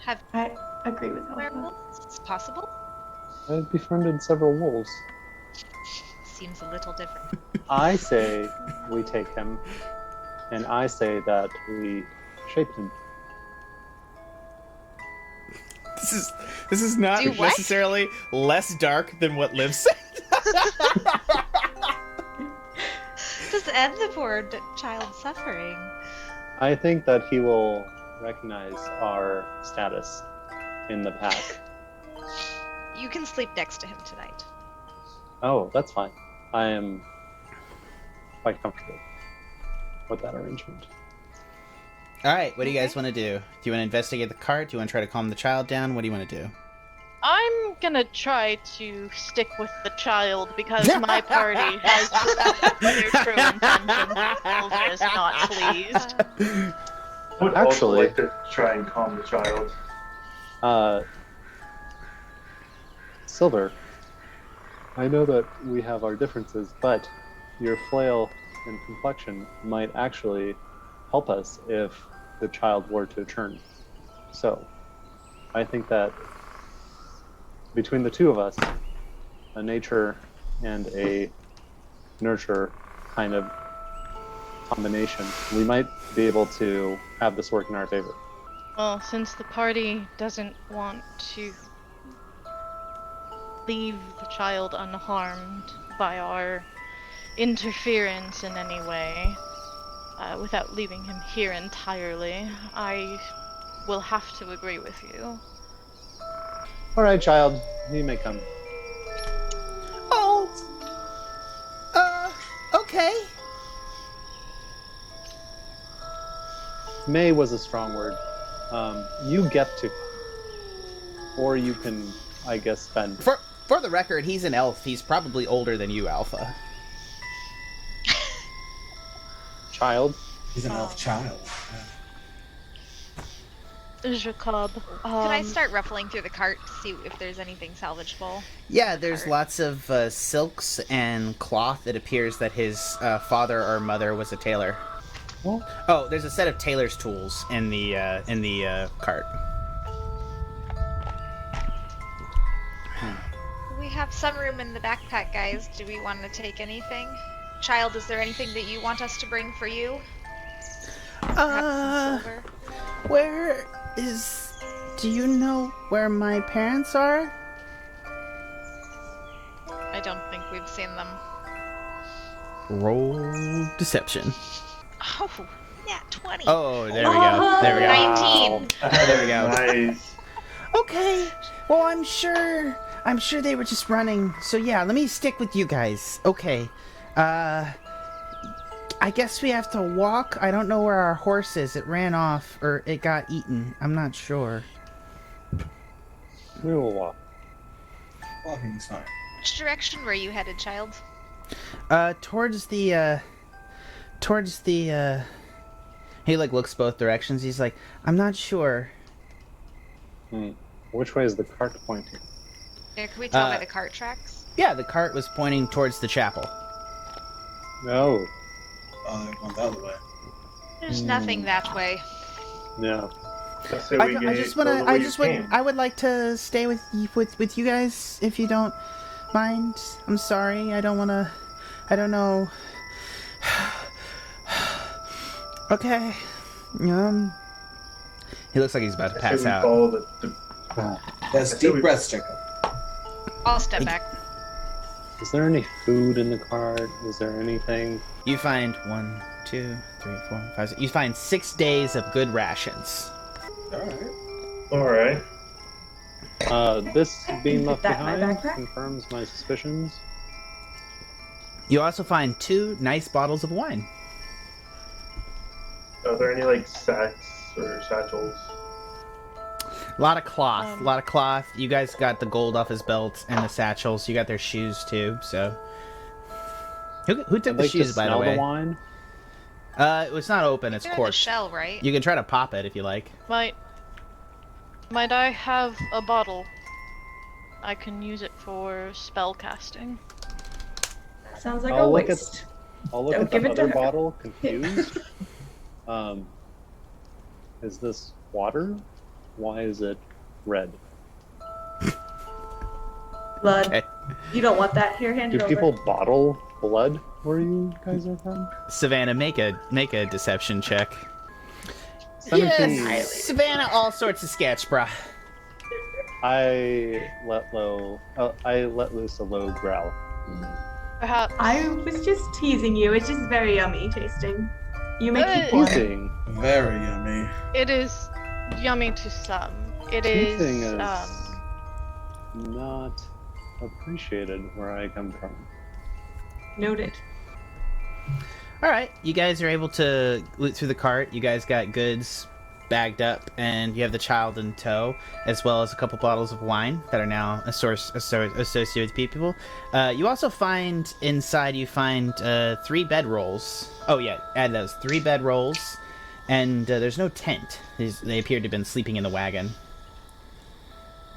Have
I agree with Alpha.
werewolves? It's possible.
I've befriended several wolves.
Seems a little different.
I say we take him, and I say that we shape him.
This is not
Do what?
necessarily less dark than what Liv said.
Just end the poor child suffering.
I think that he will recognize our status in the pack.
You can sleep next to him tonight.
Oh, that's fine. I am quite comfortable with that arrangement.
All right, what do you guys want to do? Do you want to investigate the cart? Do you want to try to calm the child down? What do you want to do?
I'm gonna try to stick with the child because my party has their true intentions. Silver is not pleased.
I would also
Actually-
like to try and calm the child.
Silver, I know that we have our differences, but your flail and complexion might actually help us if the child were to turn. So, I think that between the two of us, a nature and a nurture kind of combination, we might be able to have this work in our favor.
Well, since the party doesn't want to leave the child unharmed by our interference in any way, without leaving him here entirely, I will have to agree with you.
All right, child, you may come.
Oh, okay.
May was a strong word. You get to, or you can, I guess, spend.
For the record, he's an elf. He's probably older than you, Alpha.
Child.
He's an elf child.
Jacob,
Can I start ruffling through the cart to see if there's anything salvageable?
Yeah, there's lots of silks and cloth. It appears that his father or mother was a tailor.
Well,
Oh, there's a set of tailor's tools in the cart.
We have some room in the backpack, guys. Do we want to take anything? Child, is there anything that you want us to bring for you? Perhaps some silver?
Where is... Do you know where my parents are?
I don't think we've seen them.
Roll deception.
Oh, nat 20.
Oh, there we go. There we go.
19.
There we go.
Nice.
Okay. Well, I'm sure they were just running. So yeah, let me stick with you guys. Okay. I guess we have to walk. I don't know where our horse is. It ran off or it got eaten. I'm not sure.
we will walk.
Walking's fine.
Which direction were you headed, child?
Towards the he like looks both directions. He's like, I'm not sure.
Which way is the cart pointing?
Yeah, can we tell by the cart tracks?
Yeah, the cart was pointing towards the chapel.
No.
Oh, they're going the other way.
There's nothing that way.
No.
I would like to stay with you guys if you don't mind. I'm sorry. I don't know. Okay. He looks like he's about to pass out.
That's deep breaths, Jacob.
I'll step back.
Is there any food in the cart? Is there anything?
You find 1, 2, 3, 4, 5. You find 6 days of good rations.
Alright.
This being left
That in my
behind
backpack?
confirms my suspicions.
You also find 2 nice bottles of wine.
Are there any like sacks or satchels?
A lot of cloth. You guys got the gold off his belt and the satchels. You got their shoes too. So, who took
I'd
the
like
shoes,
to
by the
smell
way?
the wine.
It's not open. It's
They're in the
corked.
shell, right?
You can try to pop it if you like.
Might I have a bottle? I can use it for spell casting.
Sounds like
I'll
a
look
waste.
I'll look
Don't
at
give
the
it to
other
her.
bottle, confused. Is this water? Why is it red?
Blood.
Okay.
You don't want that. Here, hand
Do
it over.
people bottle blood where you guys are from?
Savannah, make a deception check.
17.
Yes, Savannah, all sorts of sketch, bruh.
I let loose a low growl.
Perhaps.
I was just teasing you. It's just very yummy tasting. You make
Good.
keep one.
Teasing.
Very yummy.
It is yummy to some. It
Teasing
is.
is not appreciated where I come from.
Noted.
All right, you guys are able to loot through the cart. You guys got goods bagged up, and you have the child in tow, as well as a couple bottles of wine that are now associated with people. You also find inside. You find 3 bedrolls. Oh yeah, add those 3 bedrolls, and there's no tent. They appear to have been sleeping in the wagon.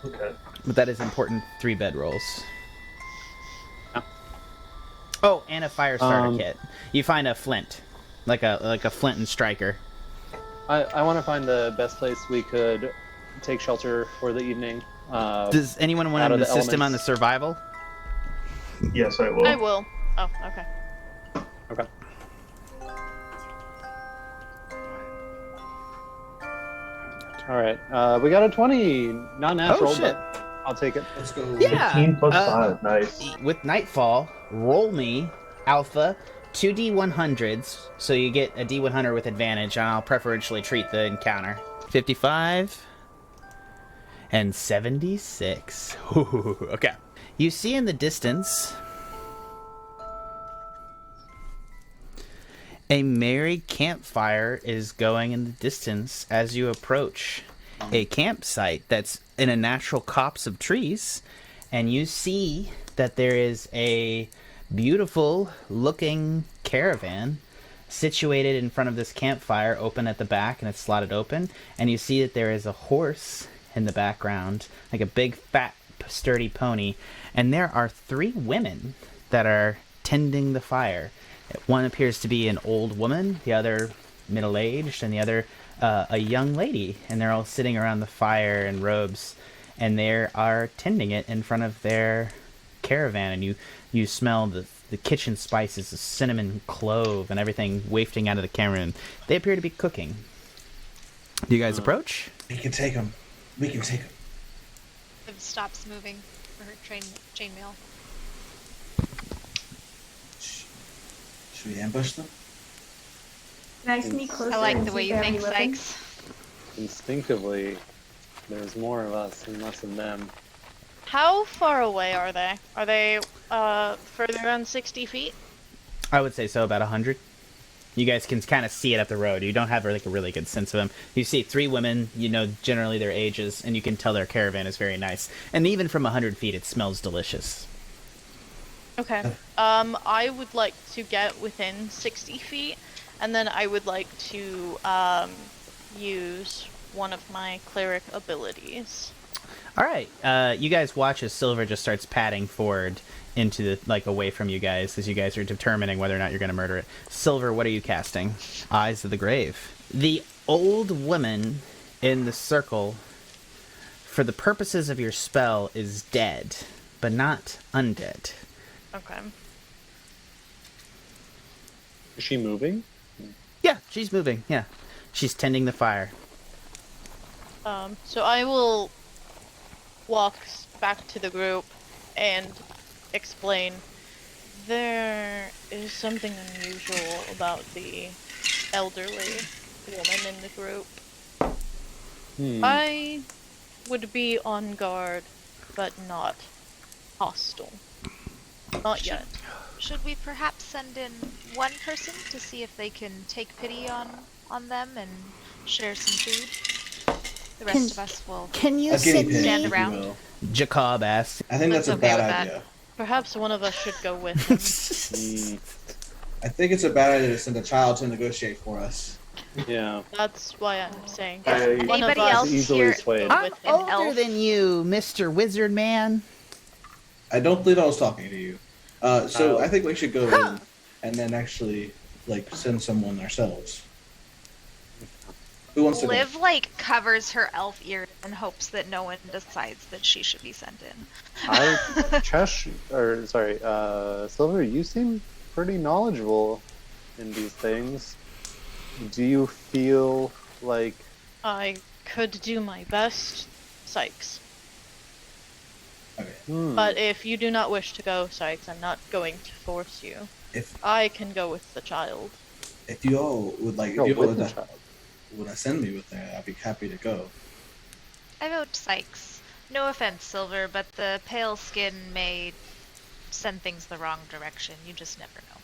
Okay.
But that is important. 3 bedrolls. Oh, and a fire starter kit. You find a flint, like a flint and striker.
I want to find the best place we could take shelter for the evening.
Does anyone want
out
to
of the
assist him on the
elements.
survival?
Yes, I will.
I will. Oh, okay.
Okay. All right. We got a 20, not natural,
Oh, shit.
but I'll take it.
Let's go.
Yeah.
15 plus 5, nice.
With Nightfall, roll me alpha 2 D100s, so you get a D100 with advantage, and I'll preferentially treat the encounter. 55 and 76. Ooh, okay. You see in the distance a merry campfire is going in the distance as you approach a campsite that's in a natural copse of trees, and you see that there is a beautiful looking caravan situated in front of this campfire, open at the back, and it's slotted open, and you see that there is a horse in the background, like a big fat sturdy pony, and there are 3 women that are tending the fire. One appears to be an old woman, the other middle-aged, and the other a young lady, and they're all sitting around the fire in robes, and they are tending it in front of their caravan, and you smell the kitchen spices, the cinnamon, clove, and everything wafting out of the caravan. They appear to be cooking. Do you guys approach?
We can take him. We can take him.
It stops moving for her chainmail.
Should we ambush them?
Can I sneak closer?
I like
and
the
see
way
if
you
they have
think,
any weapons?
Sikes.
Instinctively, there's more of us and less of them.
How far away are they? Are they further than 60 feet?
I would say so, about 100. You guys can kind of see it up the road. You don't have like a really good sense of them. You see 3 women, you know generally their ages, and you can tell their caravan is very nice. And even from 100 feet, it smells delicious.
Okay. I would like to get within 60 feet, and then I would like to use one of my cleric abilities.
All right. You guys watch as Silver just starts padding forward into the away from you guys as you guys are determining whether or not you're going to murder it. Silver, what are you casting? Eyes of the Grave. The old woman in the circle, for the purposes of your spell, is dead, but not undead.
Okay.
Is she moving?
Yeah, she's moving. Yeah, she's tending the fire.
So I will walk back to the group and explain. There is something unusual about the elderly woman in the group. I would be on guard, but not hostile. Not yet.
Should we perhaps send in one person to see if they can take pity on them and share some food? The rest of us will stand around.
Jacob asks.
I think that's a bad idea.
Perhaps one of us should go with him.
I think it's a bad idea to send a child to negotiate for us.
Yeah.
That's why I'm saying.
Anybody else here
swayed.
I'm older than you, Mr. Wizard Man.
I don't believe I was talking to you. So I think we should go in and then actually send someone ourselves. Who wants to go?
Liv covers her elf ear and hopes that no one decides that she should be sent in.
Silver, you seem pretty knowledgeable in these things. Do you feel like
I could do my best, Sikes.
Okay.
But if you do not wish to go, Sikes, I'm not going to force you. I can go with the child.
If you all would would send me with there, I'd be happy to go.
I vote Sikes. No offense, Silver, but the pale skin may send things the wrong direction. You just never know.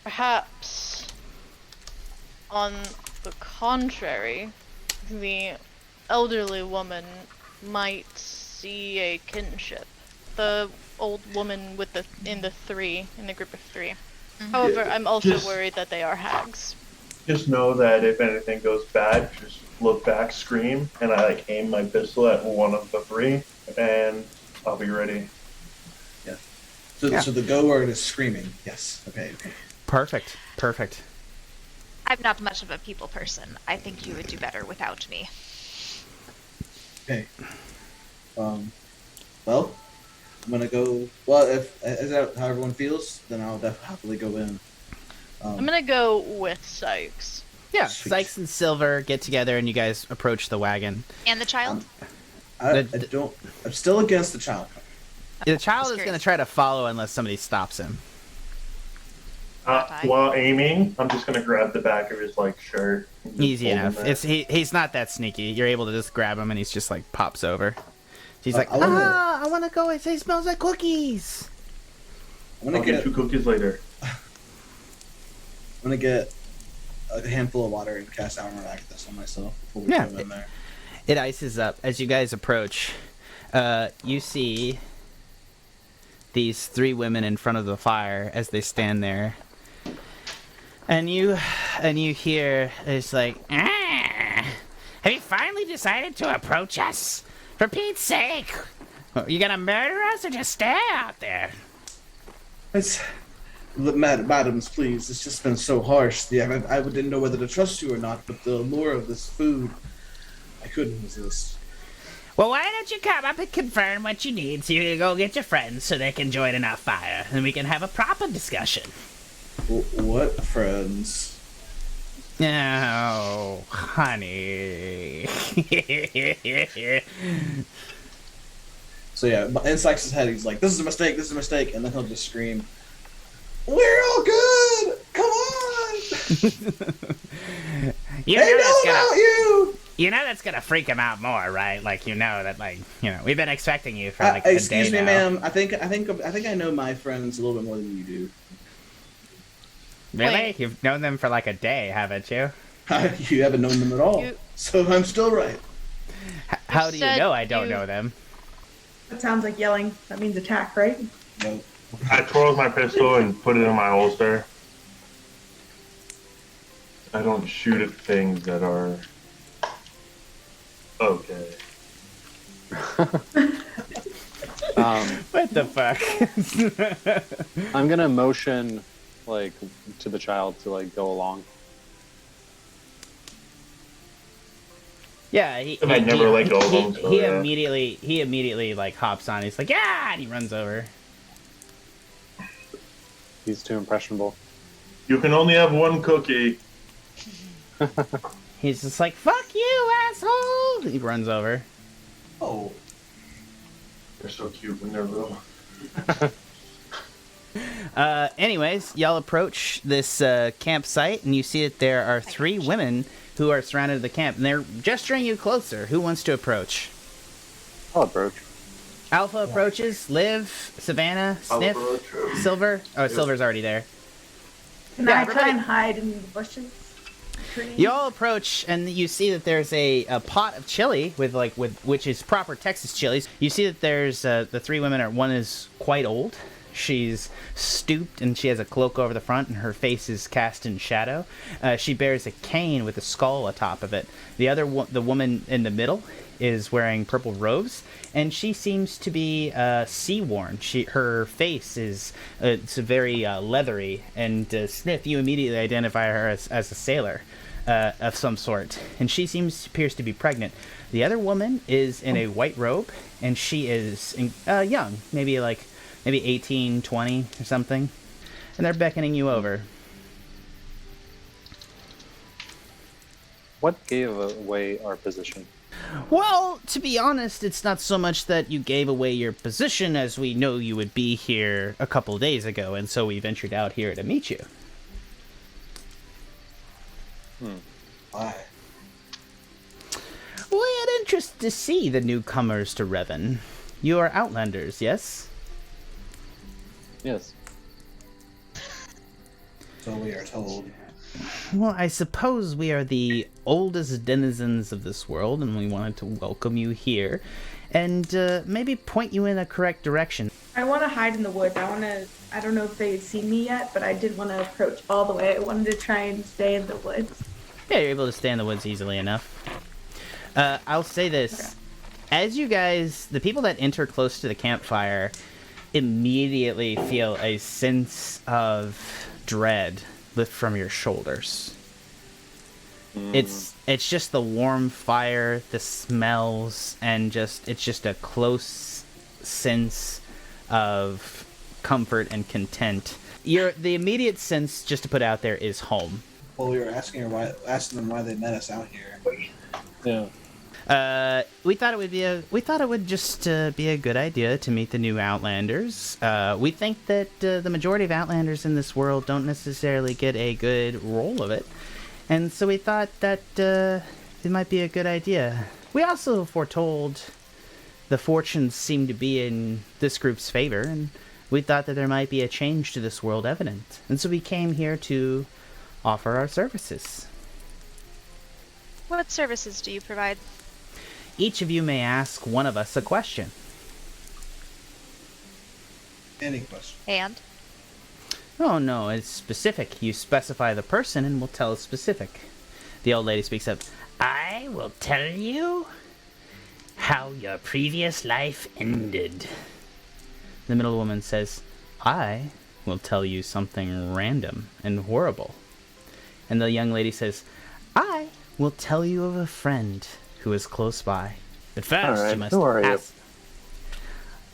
Perhaps, on the contrary, the elderly woman might see a kinship. The old woman in the group of 3. However, I'm also worried that they are hags.
Just know that if anything goes bad, just look back, scream, and I aim my pistol at one of the 3, and I'll be ready.
Yeah. So the go word is screaming. Yes. Okay.
Perfect.
I'm not much of a people person. I think you would do better without me.
Okay. Well, I'm gonna go. Well, if is that how everyone feels, then I'll happily go in.
I'm gonna go with Sikes.
Yeah,
Sweet.
Sikes and Silver get together and you guys approach the wagon.
And the child?
I'm still against the child.
The child is going to try to follow unless somebody stops him.
While aiming, I'm just gonna grab the back of his shirt.
Easy enough. He's not that sneaky. You're able to just grab him and he's just pops over. He's I want to go. It smells like cookies.
I'll get 2 cookies later.
I'm gonna get a handful of water and cast Armor Actus on myself before we go in there.
It ices up. As you guys approach, you see these 3 women in front of the fire as they stand there. And you hear it's have you finally decided to approach us? For Pete's sake! Are you gonna murder us or just stay out there?
Madams, please. It's just been so harsh. I didn't know whether to trust you or not, but the allure of this food, I couldn't resist.
Well, why don't you come up and confirm what you need so you can go get your friends so they can join in our fire, and we can have a proper discussion.
What friends?
Oh, honey.
So yeah, in Sikes' head, he's like, this is a mistake, and then he'll just scream, we're all good! Come on!
You know that's gonna freak him out more, right? We've been expecting you for a
excuse
day
me,
now.
ma'am. I think I know my friends a little bit more than you do.
Really?
Wait.
You've known them for like a day, haven't you?
You haven't known them at all,
You-
so I'm still right.
How do you
said
know I don't
you-
know them?
That sounds like yelling. That means attack, right?
No.
I twirled my pistol and put it in my holster. I don't shoot at things that are okay.
What the fuck?
I'm gonna motion like to the child to like go along.
Yeah, he
And I never let go of him, so
he
yeah.
immediately like hops on. He's like, yeah, and he runs over.
He's too impressionable.
You can only have one cookie.
He's just like, fuck you, asshole! He runs over.
Oh.
They're so cute when they're little.
Anyways, y'all approach this campsite, and you see that there are 3 women who are surrounded the camp, and they're gesturing you closer. Who wants to approach?
I'll approach.
Alpha approaches. Liv, Savannah, Sniff,
approach.
Silver. Oh, Silver's already there.
Can
Yeah,
I try
everybody-
and hide in the bushes? Trees?
You all approach, and you see that there's a pot of chili with which is proper Texas chilies. You see that there's the 3 women. One is quite old. She's stooped, and she has a cloak over the front, and her face is cast in shadow. She bears a cane with a skull atop of it. The other, the woman in the middle, is wearing purple robes, and she seems to be sea-worn. Her face is it's very leathery, and Sniff, you immediately identify her as a sailor of some sort, and she appears to be pregnant. The other woman is in a white robe, and she is young, maybe 18, 20 or something, and they're beckoning you over.
What gave away our position?
Well, to be honest, it's not so much that you gave away your position as we know you would be here a couple days ago, and so we ventured out here to meet you.
Why?
We had interest to see the newcomers to Revon. You are Outlanders, yes?
Yes.
So we are told.
Well, I suppose we are the oldest denizens of this world, and we wanted to welcome you here, and maybe point you in the correct direction.
I want to hide in the woods. I don't know if they had seen me yet, but I didn't want to approach all the way. I wanted to try and stay in the woods.
Yeah, you're able to stay in the woods easily enough. I'll say this.
Okay.
As you guys, the people that enter close to the campfire, immediately feel a sense of dread lift from your shoulders. It's just the warm fire, the smells, and it's just a close sense of comfort and content. The immediate sense, just to put out there, is home.
Well, we were asking them why they met us out here.
Yeah.
We thought it would just be a good idea to meet the new Outlanders. We think that the majority of Outlanders in this world don't necessarily get a good roll of it, and so we thought that it might be a good idea. We also foretold the fortunes seem to be in this group's favor, and we thought that there might be a change to this world evident, and so we came here to offer our services.
What services do you provide?
Each of you may ask one of us a question.
Any question?
And?
Oh no, it's specific. You specify the person and we'll tell specific. The old lady speaks up. I will tell you how your previous life ended. The middle woman says, I will tell you something random and horrible. And the young lady says, I will tell you of a friend who is close by. But first,
All right,
you must
who are you?
ask.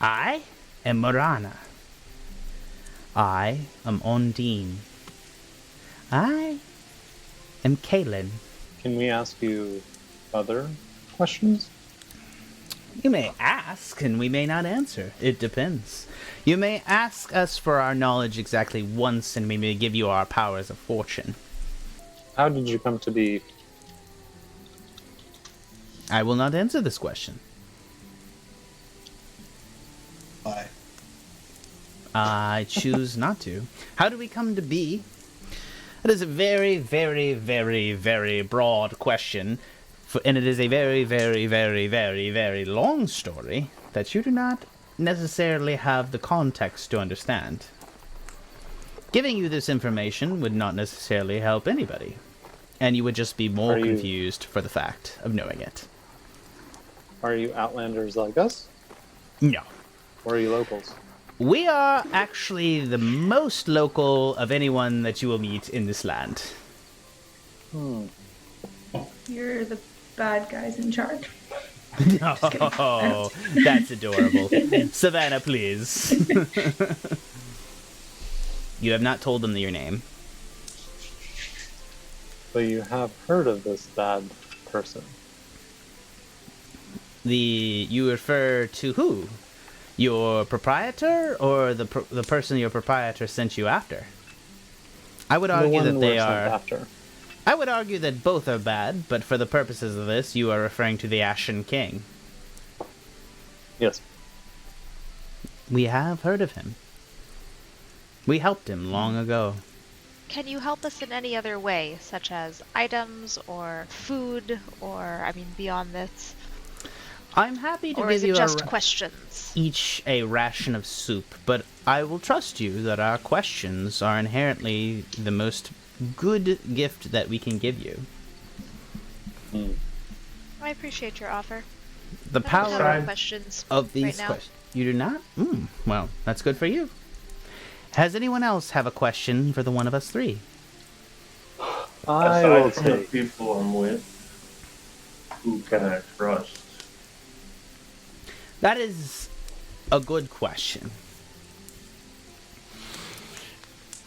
I am Morana. I am Ondine. I am Kaelin.
Can we ask you other questions?
You may ask, and we may not answer. It depends. You may ask us for our knowledge exactly once, and we may give you our powers of fortune.
How did you come to be?
I will not answer this question.
Why?
I choose not to. How do we come to be? That is a very, very, very, very broad question, and it is a very, very, very, very, very long story that you do not necessarily have the context to understand. Giving you this information would not necessarily help anybody, and you would just be more confused for the fact of knowing it.
Are you Outlanders like us?
No.
Or are you locals?
We are actually the most local of anyone that you will meet in this land.
You're the bad guys in charge.
No, that's adorable. Savannah, please. You have not told them your name.
But you have heard of this bad person.
You refer to who? Your proprietor, or the person your proprietor sent you after? I would argue that they are. After. I would argue that both are bad, but for the purposes of this, you are referring to the Ashen King.
Yes.
We have heard of him. We helped him long ago.
Can you help us in any other way, such as items or food, or beyond this?
I'm happy to
or
give
is it
you
just questions?
Each a ration of soup, but I will trust you that our questions are inherently the most good gift that we can give you.
I appreciate your offer.
The power
questions
of these
right
questions. You do not? Well, that's good for you. Has anyone else have a question for the one of us three?
Aside from the people I'm with, who can I trust?
That is a good question.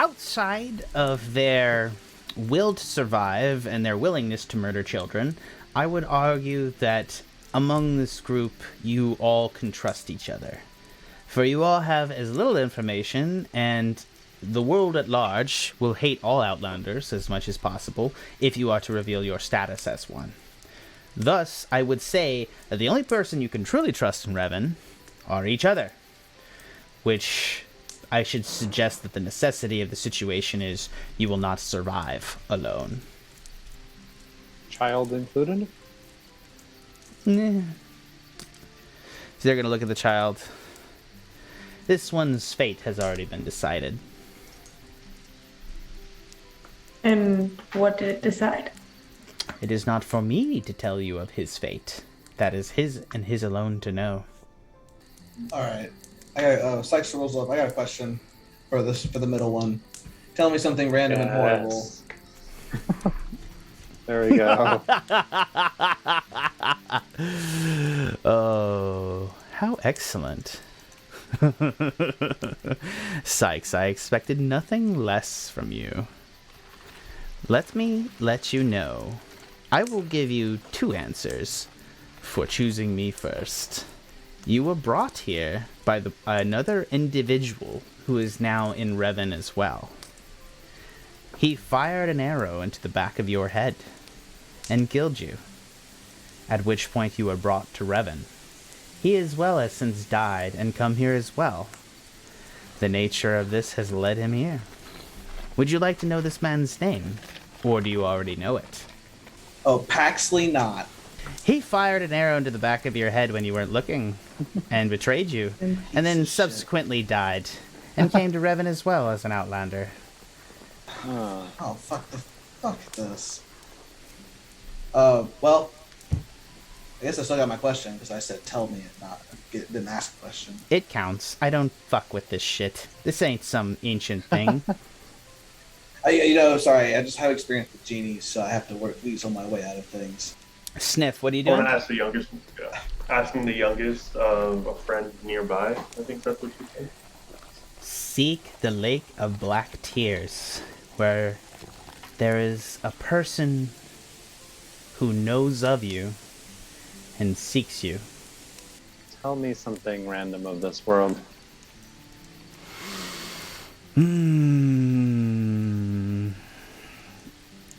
Outside of their will to survive and their willingness to murder children, I would argue that among this group, you all can trust each other. For you all have as little information, and the world at large will hate all Outlanders as much as possible if you are to reveal your status as one. Thus, I would say that the only person you can truly trust in Revon are each other. Which I should suggest that the necessity of the situation is you will not survive alone.
Child included?
Nah. So they're going to look at the child. This one's fate has already been decided.
And what did it decide?
It is not for me to tell you of his fate. That is his and his alone to know.
Alright. I got Sikes rolls up. I got a question for the middle one. Tell me something random and horrible.
There we go.
Oh, how excellent. Sikes, I expected nothing less from you. Let me let you know. I will give you 2 answers for choosing me first. You were brought here by another individual who is now in Revon as well. He fired an arrow into the back of your head and killed you, at which point you were brought to Revon. He as well has since died and come here as well. The nature of this has led him here. Would you like to know this man's name, or do you already know it?
Oh, Paxley not.
He fired an arrow into the back of your head when you weren't looking, and betrayed you, and then subsequently died, and came to Revon as well as an Outlander.
Oh, fuck this. Well, I guess I still got my question, because I said tell me it, didn't ask a question.
It counts. I don't fuck with this shit. This ain't some ancient thing.
Sorry, I just have experience with genies, so I have to weasel my way out of things.
Sniff, what are you
I
doing?
want to ask the youngest, asking the youngest of a friend nearby. I think that's what you said.
Seek the Lake of Black Tears, where there is a person who knows of you and seeks you.
Tell me something random of this world.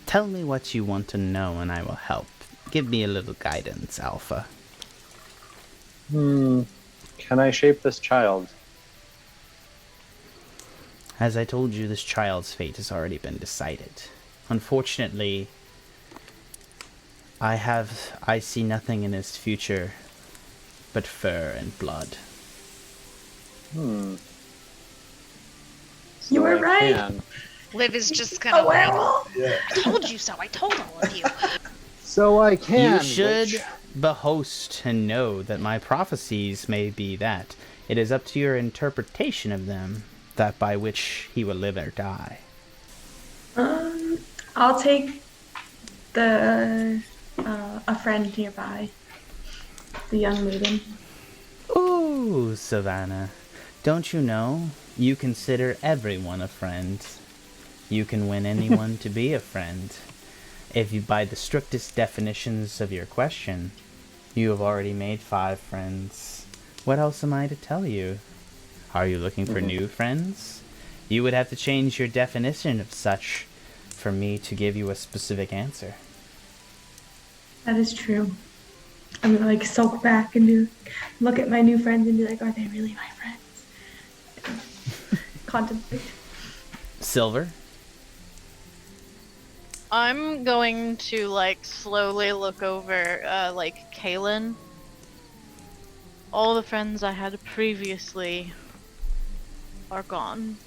Tell me what you want to know and I will help. Give me a little guidance, Alpha.
Can I shape this child?
As I told you, this child's fate has already been decided. Unfortunately, I see nothing in his future but fur and blood.
So
You were
I
right.
can.
Liv is just
A
gonna like,
werewolf.
I told you so. I told all of you.
So I can.
You should
witch.
behost and know that my prophecies may be that. It is up to your interpretation of them, that by which he will live or die.
I'll take the a friend nearby, the young maiden.
Ooh, Savannah. Don't you know? You consider everyone a friend. You can win anyone to be a friend. If you, by the strictest definitions of your question, you have already made 5 friends. What else am I to tell you? Are you looking for new friends? You would have to change your definition of such for me to give you a specific answer.
That is true. I'm gonna like sulk back and look at my new friends and be like, are they really my friends? Contemplate.
Silver?
I'm going to like slowly look over like Kaylin. All the friends I had previously are gone.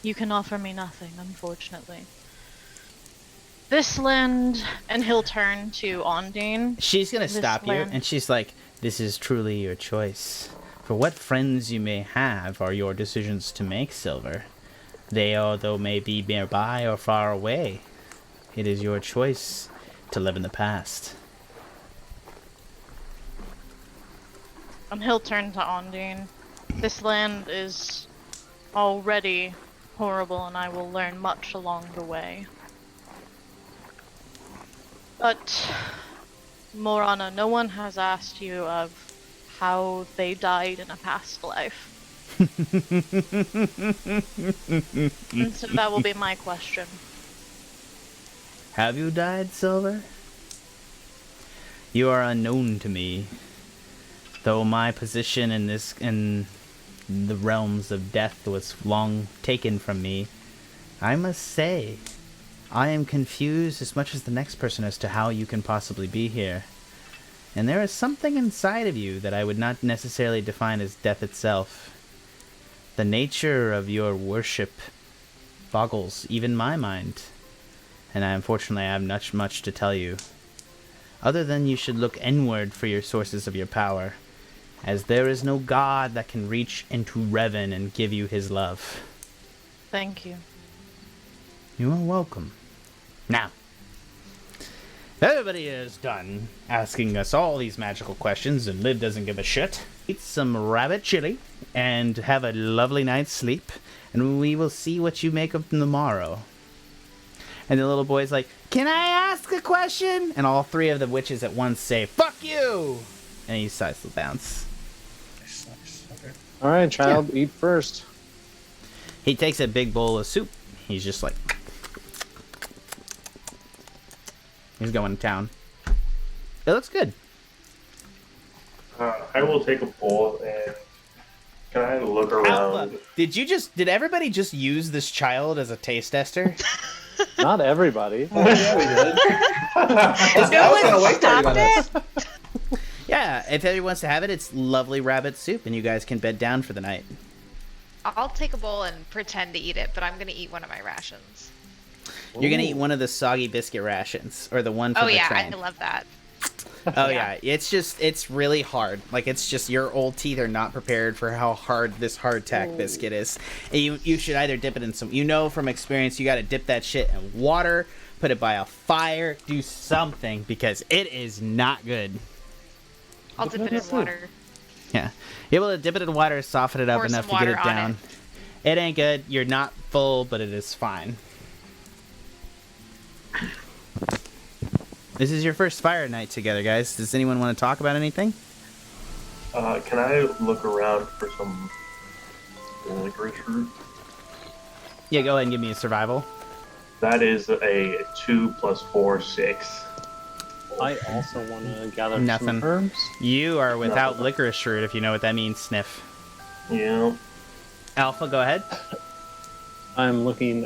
You can offer me nothing, unfortunately. This land, and he'll turn to Ondine.
She's gonna
This
stop you,
land.
and she's like, this is truly your choice. For what friends you may have are your decisions to make, Silver. They, although may be nearby or far away, it is your choice to live in the past.
And he'll turn to Ondine. This land is already horrible, and I will learn much along the way. But, Morana, no one has asked you of how they died in a past life. And so that will be my question.
Have you died, Silver? You are unknown to me. Though my position in the realms of death was long taken from me, I must say, I am confused as much as the next person as to how you can possibly be here. And there is something inside of you that I would not necessarily define as death itself. The nature of your worship boggles even my mind, and unfortunately I have much to tell you. Other than you should look inward for your sources of your power, as there is no god that can reach into Revon and give you his love.
Thank you.
You are welcome. Now, everybody is done asking us all these magical questions, and Liv doesn't give a shit. Eat some rabbit chili, and have a lovely night's sleep, and we will see what you make of tomorrow. And the little boy's like, can I ask a question? And all 3 of the witches at once say, fuck you! And he decides to bounce.
Nice. Okay.
Alright, child, eat first.
He takes a big bowl of soup. He's just like... He's going to town. It looks good.
I will take a bowl and can I look around?
Alpha, did everybody just use this child as a taste tester?
Not everybody.
Oh, yeah, we did.
No one stopped it?
Yeah, if everybody wants to have it, it's lovely rabbit soup, and you guys can bed down for the night.
I'll take a bowl and pretend to eat it, but I'm gonna eat one of my rations.
You're gonna eat one of the soggy biscuit rations, or the one from
Oh
the
yeah,
train.
I love that.
Oh yeah, it's really hard. Like, it's just your old teeth are not prepared for how hard this hardtack biscuit is. And you should either dip it in some, from experience, you gotta dip that shit in water, put it by a fire, do something, because it is not good.
I'll dip it in water.
Yeah. You're able to dip it in water, soften it up
Pour
enough
some
to get it
water on
down. It ain't good. You're not full, but it is fine. This is your first fire night together, guys. Does anyone want to talk about anything?
Can I look around for some licorice root?
Yeah, go ahead and give me a survival.
That is a 2 + 4, 6.
I also want to gather
Nothing.
some herbs.
You are without
Nothing.
licorice root, if you know what that means, Sniff.
Yeah.
Alpha, go ahead.
I'm looking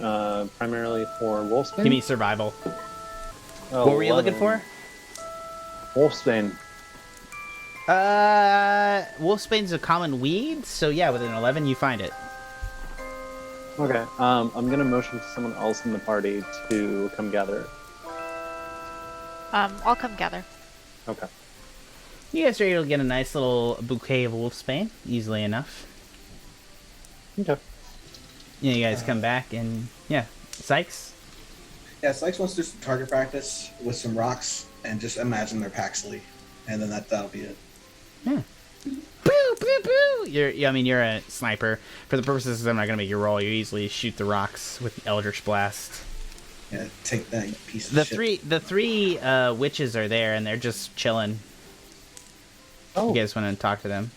primarily for Wolfsbane.
Give me survival.
Oh,
What were you looking for?
Wolfsbane.
Wolfsbane's a common weed, so yeah, with an 11 you find it.
Okay, I'm gonna motion to someone else in the party to come gather it.
I'll come gather.
Okay.
You guys are able to get a nice little bouquet of Wolfsbane, easily enough.
Okay.
Yeah, you guys come back and, yeah. Sikes?
Yeah, Sikes wants to do some target practice with some rocks and just imagine they're Paxley. And then that'll be it.
Yeah. Boo, boo, boo! You're a sniper. For the purposes, I'm not gonna make you roll. You easily shoot the rocks with Eldritch Blast.
Yeah, take that, you piece of shit.
The three witches are there, and they're just chilling.
Oh.
You guys want to talk to them?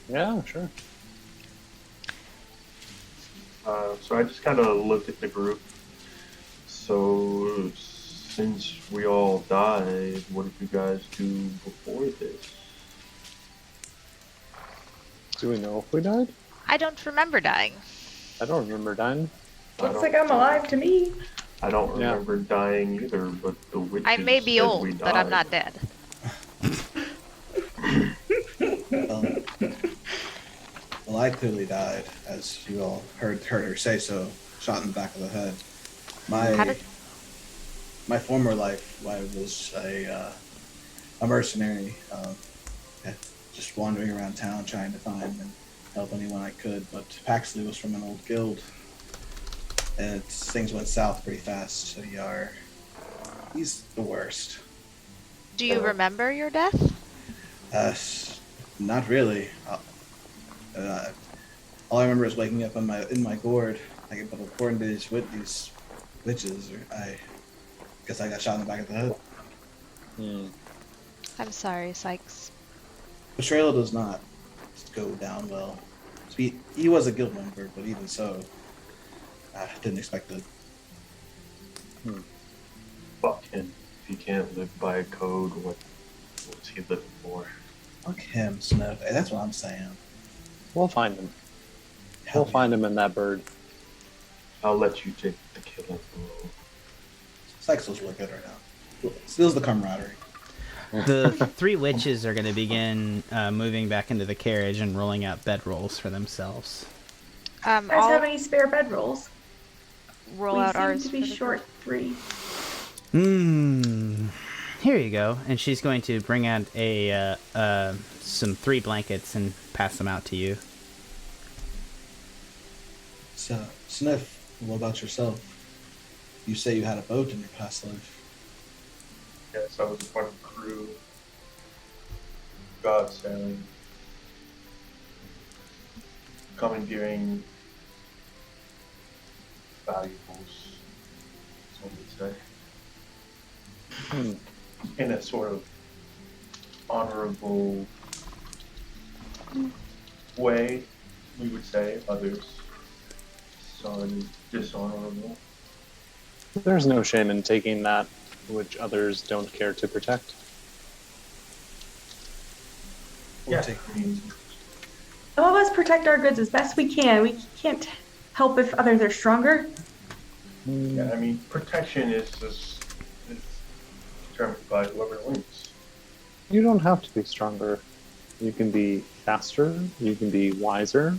Yeah, sure.
So I just kind of looked at the group. So since we all died, what did you guys do before this?
Do we know if we died?
I don't remember dying.
I don't remember dying.
Looks like I'm alive to me.
I don't remember dying either, but the witches
I may be
said
old,
we
but I'm
died.
not dead.
Well, I clearly died, as you all heard her say so. Shot in the back of the head. My former life, I was a mercenary, just wandering around town trying to find and help anyone I could. But Paxley was from an old guild, and things went south pretty fast. So he's the worst.
Do you remember your death?
Not really. All I remember is waking up in my gourd. But according to these witches, I guess I got shot in the back of the head.
I'm sorry, Sikes.
Betrayal does not go down well. He was a guild member, but even so, I didn't expect it.
Fuck him. If he can't live by a code, what's he living for?
Fuck him, Sniff. Hey, that's what I'm saying.
We'll find him.
Hell
We'll find him in that bird.
I'll let you take the killing role.
Sikes was really good right now. Steals the camaraderie.
The three witches are going to begin moving back into the carriage and rolling out bedrolls for themselves.
Guys have any spare bedrolls?
Roll out ours.
We seem to be short 3.
Here you go. And she's going to bring out some 3 blankets and pass them out to you.
So, Sniff, what about yourself? You say you had a boat in your past life.
Yes, I was a part of the crew. God sailing. Commandeering valuables, some would say. In a sort of honorable way, we would say. Others saw it as dishonorable.
There's no shame in taking that which others don't care to protect.
Yeah.
Some of us protect our goods as best we can. We can't help if others are stronger.
Yeah, I mean, protection is determined by whoever wins.
You don't have to be stronger. You can be faster. You can be wiser.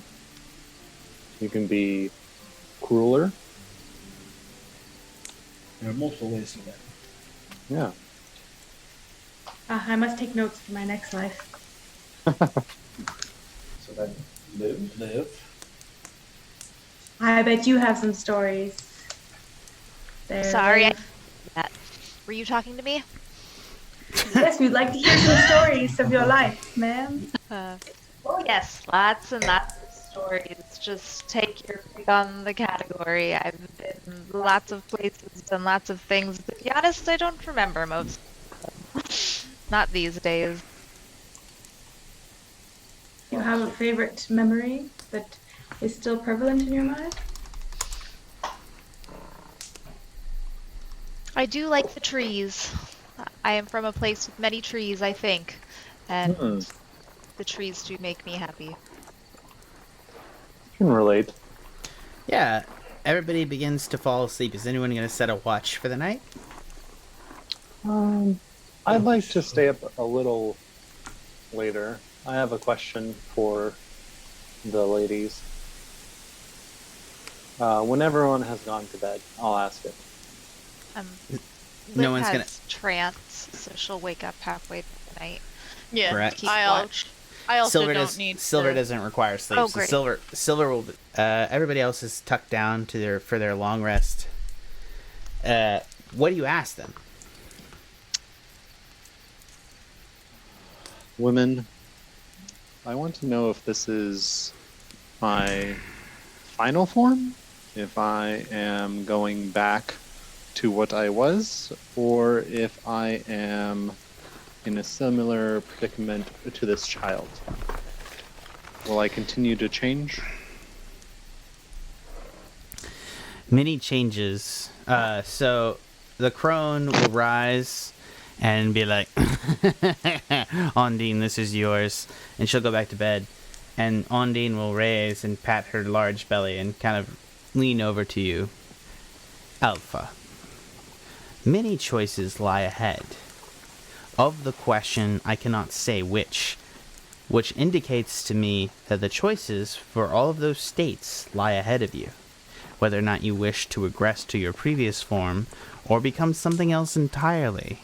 You can be crueler.
There are multiple ways to win.
Yeah.
I must take notes for my next life.
So then, live.
I bet you have some stories. There.
Sorry, were you talking to me?
Yes, we'd like to hear some stories of your life, ma'am.
Oh yes, lots and lots of stories. Just take your pick on the category. I've been lots of places, done lots of things. To be honest, I don't remember most of them. Not these days.
You have a favorite memory that is still prevalent in your mind?
I do like the trees. I am from a place with many trees, I think. And the trees do make me happy.
Can relate.
Yeah. everybody begins to fall asleep. Is anyone going to set a watch for the night?
I'd like to stay up a little later. I have a question for the ladies. When everyone has gone to bed, I'll ask it.
No
Liv
one's
has
gonna-
trance, so she'll wake up halfway through the night.
Yeah,
Correct.
Keep
I
watch.
also
Silver
don't need
Silver
to...
doesn't require sleep.
Oh,
so
great.
Silver will. Everybody else is tucked down to for their long rest. What do you ask them?
Women, I want to know if this is my final form, if I am going back to what I was, or if I am in a similar predicament to this child. Will I continue to change?
Many changes. So the crone will rise and be like, Ondine, this is yours. And she'll go back to bed. And Ondine will raise and pat her large belly and kind of lean over to you. Alpha. Many choices lie ahead. Of the question, I cannot say which indicates to me that the choices for all of those states lie ahead of you. Whether or not you wish to regress to your previous form or become something else entirely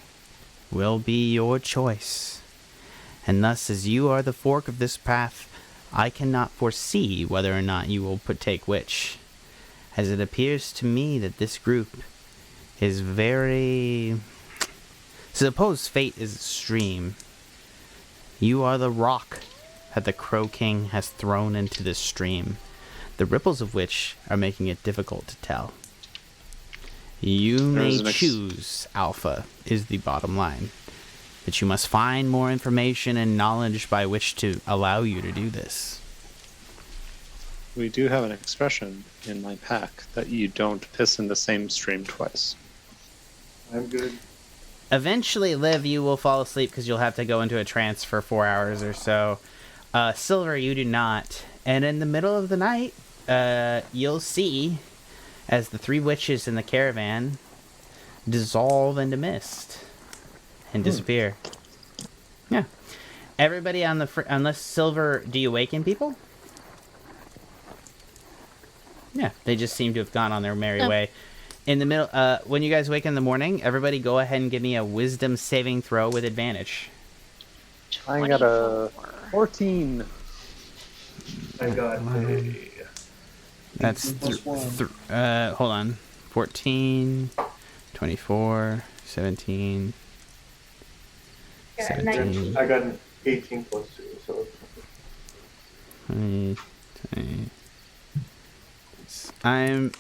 will be your choice. And thus, as you are the fork of this path, I cannot foresee whether or not you will partake which, as it appears to me that this group is very... Suppose fate is extreme. You are the rock that the Crow King has thrown into this stream, the ripples of which are making it difficult to tell. You may choose, Alpha, is the bottom line. But you must find more information and knowledge by which to allow you to do this.
We do have an expression in my pack that you don't piss in the same stream twice.
I'm good.
Eventually, Liv, you will fall asleep because you'll have to go into a trance for 4 hours or so. Silver, you do not. And in the middle of the night, you'll see as the three witches in the caravan dissolve into mist and disappear. Yeah. Everybody on the... unless Silver... Do you awaken people? Yeah, they just seem to have gone on their merry way. In the middle... when you guys wake in the morning, everybody go ahead and give me a wisdom saving throw with advantage.
I got a 14.
I got a...
That's... hold on. 14... 24... 17...
Yeah,
17...
I got an 18 plus 2, so...
20...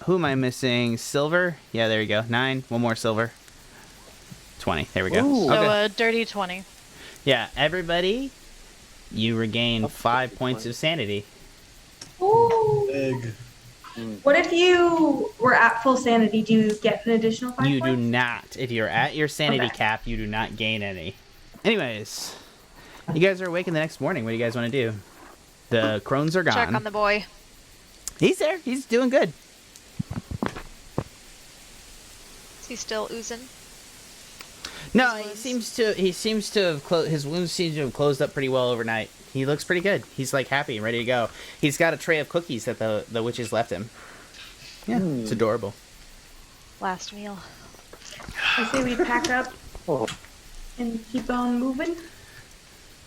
Who am I missing? Silver? Yeah, there you go. 9. One more silver. 20. There we go.
Ooh.
So
Okay.
a dirty 20.
Yeah, everybody, you regain 5 points of sanity.
Ooh.
Big.
What if you were at full sanity? Do you get an additional 5
You do
points?
not. If you're at your sanity
Okay.
cap, you do not gain any. Anyways, you guys are awake in the next morning. What do you guys want to do? The crones are gone.
Check on the boy.
He's there. He's doing good.
Is he still oozing?
No,
His
he seems to have his wounds seem to have closed up pretty well overnight. He looks pretty good. He's like happy and ready to go. He's got a tray of cookies that the witches left him. Yeah, it's adorable.
Last meal.
I say we pack up
Oh,
and keep on moving.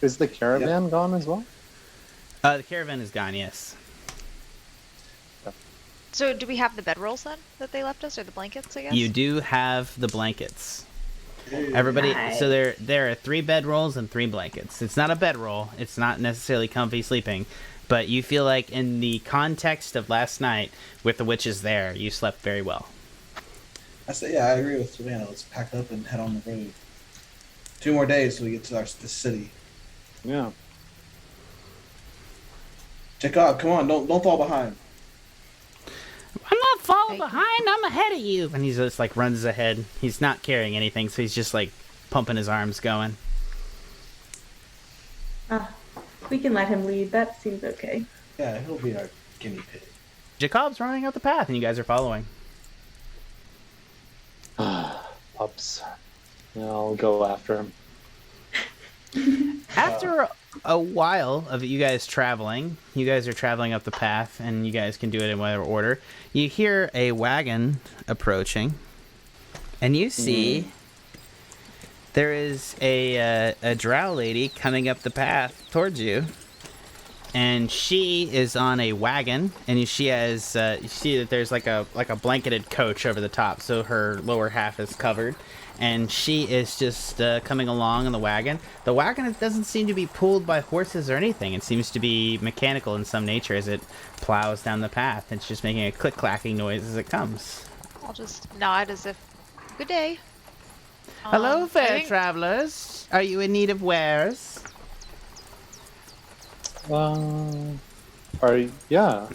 is the caravan gone as well?
The caravan is gone. Yes.
So do we have the bedrolls then that they left us, or the blankets, I guess?
You do have the blankets. Everybody,
Nice.
so there are 3 bedrolls and 3 blankets. It's not a bedroll. It's not necessarily comfy sleeping, but you feel like in the context of last night with the witches there, you slept very well.
I say, yeah, I agree with Savannah. Let's pack up and head on the road. 2 more days till we get to the city.
Yeah.
Jacob, come on, don't fall behind.
I'm not falling
Thank you.
behind. I'm ahead of you. And he's just like runs ahead. He's not carrying anything, so he's just like pumping his arms going.
We can let him lead. That seems okay.
Yeah, he'll be our guinea pig.
Jacob's running out the path, and you guys are following.
Pups. Yeah, I'll go after him.
After a while of you guys traveling, you guys are traveling up the path, and you guys can do it in whatever order. You hear a wagon approaching, and you see there is a drow lady coming up the path towards you. And she is on a wagon, and she has you see that there's like a blanketed coach over the top, so her lower half is covered, and she is just coming along in the wagon. The wagon doesn't seem to be pulled by horses or anything. It seems to be mechanical in some nature as it plows down the path. It's just making a click-clacking noise as it comes.
I'll just nod as if, good day.
Hello,
I
fair
think-
travelers. Are you in need of wares?
Yeah.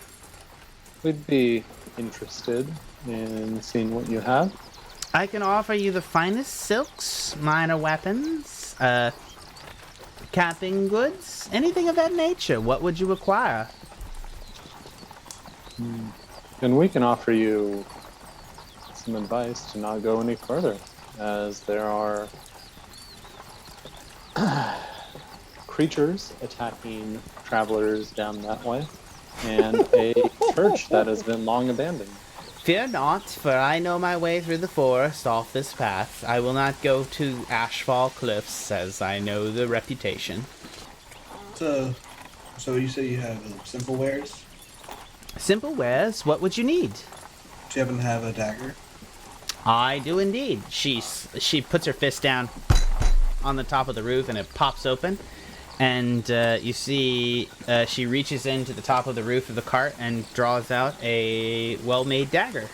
We'd be interested in seeing what you have.
I can offer you the finest silks, minor weapons, camping goods, anything of that nature. What would you require?
And we can offer you some advice to not go any further, as there are creatures attacking travelers down that way, and a church that has been long abandoned.
Fear not, for I know my way through the forest off this path. I will not go to Ashfall Cliffs, as I know the reputation.
So you say you have simple wares?
Simple wares, what would you need?
Do you happen to have a dagger?
I do indeed. She puts her fist down on the top of the roof, and it pops open. And you see she reaches into the top of the roof of the cart and draws out a well-made dagger.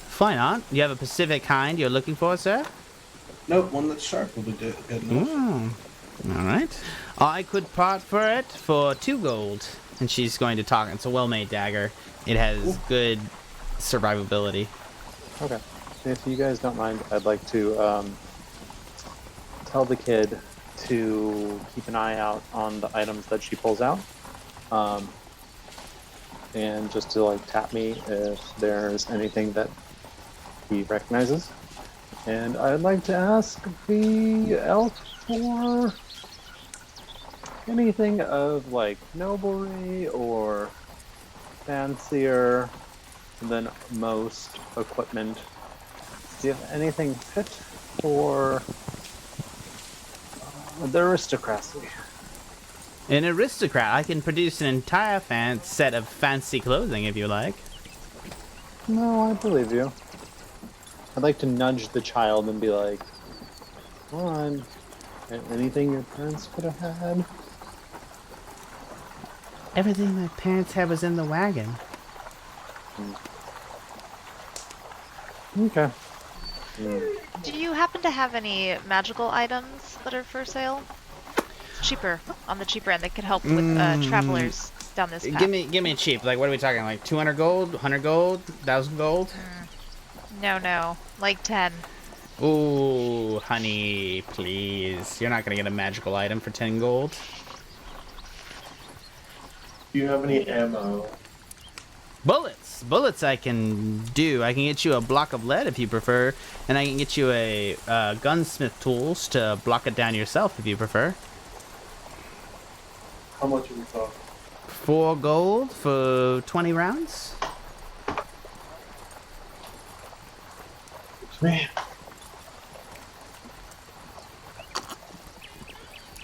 Fine art. You have a specific kind you're looking for, sir?
Nope, one that's sharp will be good enough.
All right. I could part for it for 2 gold. And she's going to talk. It's a well-made dagger. It has good survivability.
Okay. If you guys don't mind, I'd like to tell the kid to keep an eye out on the items that she pulls out, and just to like tap me if there's anything that he recognizes. And I'd like to ask the elf for anything of like noblery or fancier than most equipment. Do you have anything fit for the aristocracy?
An aristocrat. I can produce an entire set of fancy clothing if you like.
No, I believe you. I'd like to nudge the child and be like, come on, anything your parents could have had?
Everything my parents had was in the wagon.
Okay.
Do you happen to have any magical items that are for sale? Cheaper, on the cheaper end, that could help with travelers down this path.
Give me cheap. Like, what are we talking? Like 200 gold, 100 gold, 1,000 gold?
No, like 10.
Ooh, honey, please. You're not gonna get a magical item for 10 gold.
Do you have any ammo?
Bullets I can do. I can get you a block of lead if you prefer, and I can get you a gunsmith tools to block it down yourself if you prefer.
How much are we talking?
4 gold for 20 rounds.
Man.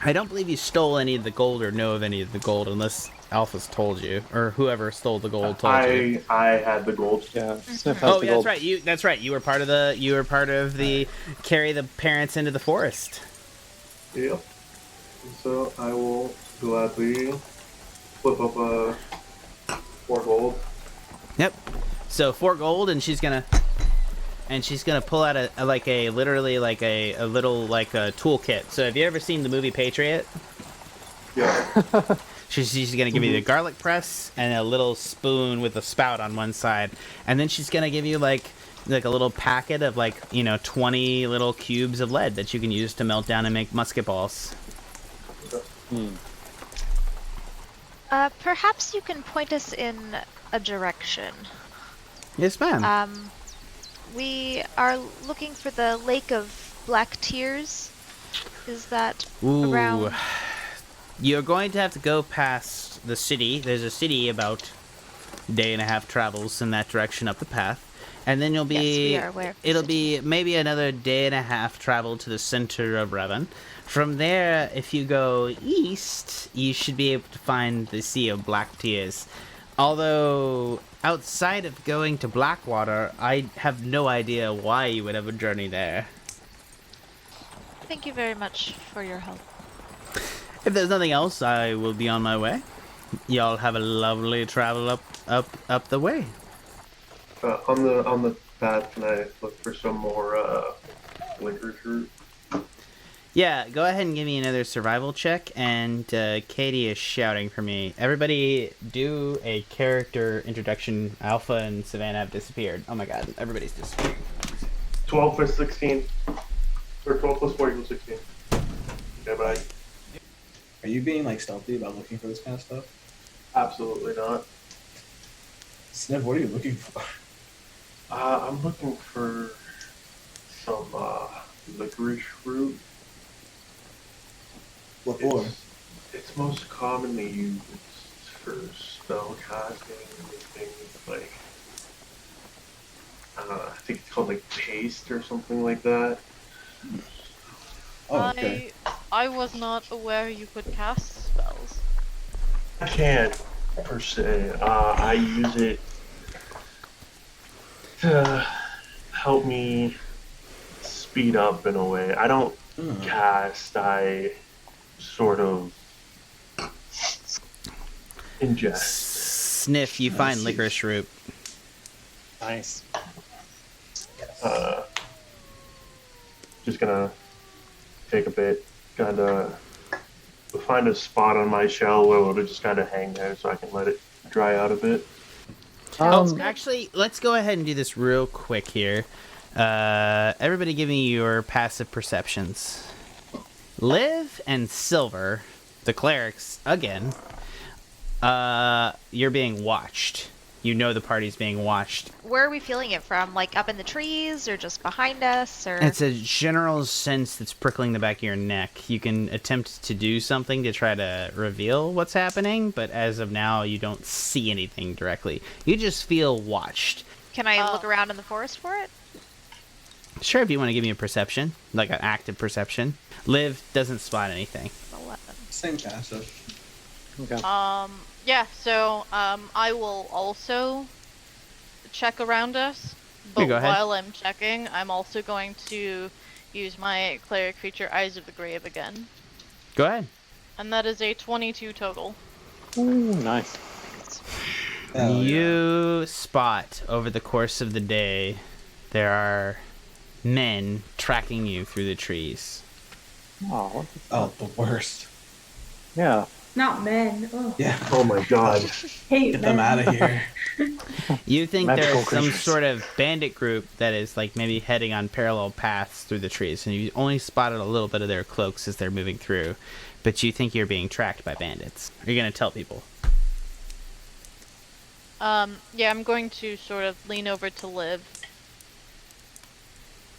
I don't believe you stole any of the gold or know of any of the gold unless Alpha's told you, or whoever stole the gold told you.
I had the gold.
Yeah, Sniff has
Oh,
the
yeah,
gold.
that's right. That's right. You were part of the carry the parents into the forest.
Yep. So I will gladly flip up 4 gold.
Yep. So 4 gold, and she's gonna pull out a little toolkit. So have you ever seen the movie Patriot?
Yeah.
She's gonna give you the garlic press and a little spoon with a spout on one side, and then she's gonna give you like a little packet of 20 little cubes of lead that you can use to melt down and make musket balls.
Perhaps you can point us in a direction.
Yes, ma'am.
We are looking for the Lake of Black Tears. Is that
Ooh.
around?
You're going to have to go past the city. There's a city about a day and a half travels in that direction up the path. And then you'll be...
Yes, we are aware.
It'll be maybe another day and a half travel to the center of Revon. From there, if you go east, you should be able to find the Sea of Black Tears. Although, outside of going to Blackwater, I have no idea why you would have a journey there.
Thank you very much for your help.
If there's nothing else, I will be on my way. Y'all have a lovely travel up the way.
On the path, can I look for some more linkers route?
Yeah, go ahead and give me another survival check, and Katie is shouting for me. Everybody do a character introduction. Alpha and Savannah have disappeared. Oh my god, everybody's disappeared.
12 plus 16. Or 12 plus 4 equals 16. Okay, bye.
Are you being like stealthy about looking for this kind of stuff?
Absolutely not.
Sniff, what are you looking for?
I'm looking for some licorice root.
What for?
It's most commonly used for spell casting and things like, I think it's called like paste or something like that.
Oh, okay.
I was not aware you could cast spells.
I can't, per se. I use it to help me speed up in a way. I don't cast, I sort of ingest.
Sniff, you find licorice root.
Nice.
Just gonna take a bit, kinda find a spot on my shell where it'll just kinda hang there so I can let it dry out a bit.
Actually, let's go ahead and do this real quick here. Everybody give me your passive perceptions. Liv and Silver, the clerics, again, you're being watched. You know the party's being watched.
Where are we feeling it from? Like up in the trees or just behind us? Or
It's a general sense that's prickling the back of your neck. You can attempt to do something to try to reveal what's happening, but as of now, you don't see anything directly. You just feel watched.
Can I look around in the forest for it?
Sure, if you want to give me a perception, like an active perception. Liv doesn't spot anything.
11.
Same passive.
Okay.
Yeah, so I will also check around us, but
go ahead.
while I'm checking, I'm also going to use my cleric feature Eyes of the Grave again.
Go ahead.
And that is a 22 total.
Ooh, nice.
You spot over the course of the day there are men tracking you through the trees.
Oh, what the
Oh, the worst.
Yeah.
Not men. Oh,
Yeah.
Oh my god.
hate
Get
men.
them out of here.
You think
Magical
there's some
creatures.
sort of bandit group that is like maybe heading on parallel paths through the trees, and you only spotted a little bit of their cloaks as they're moving through, but you think you're being tracked by bandits. Are you going to tell people?
Yeah, I'm going to sort of lean over to Liv.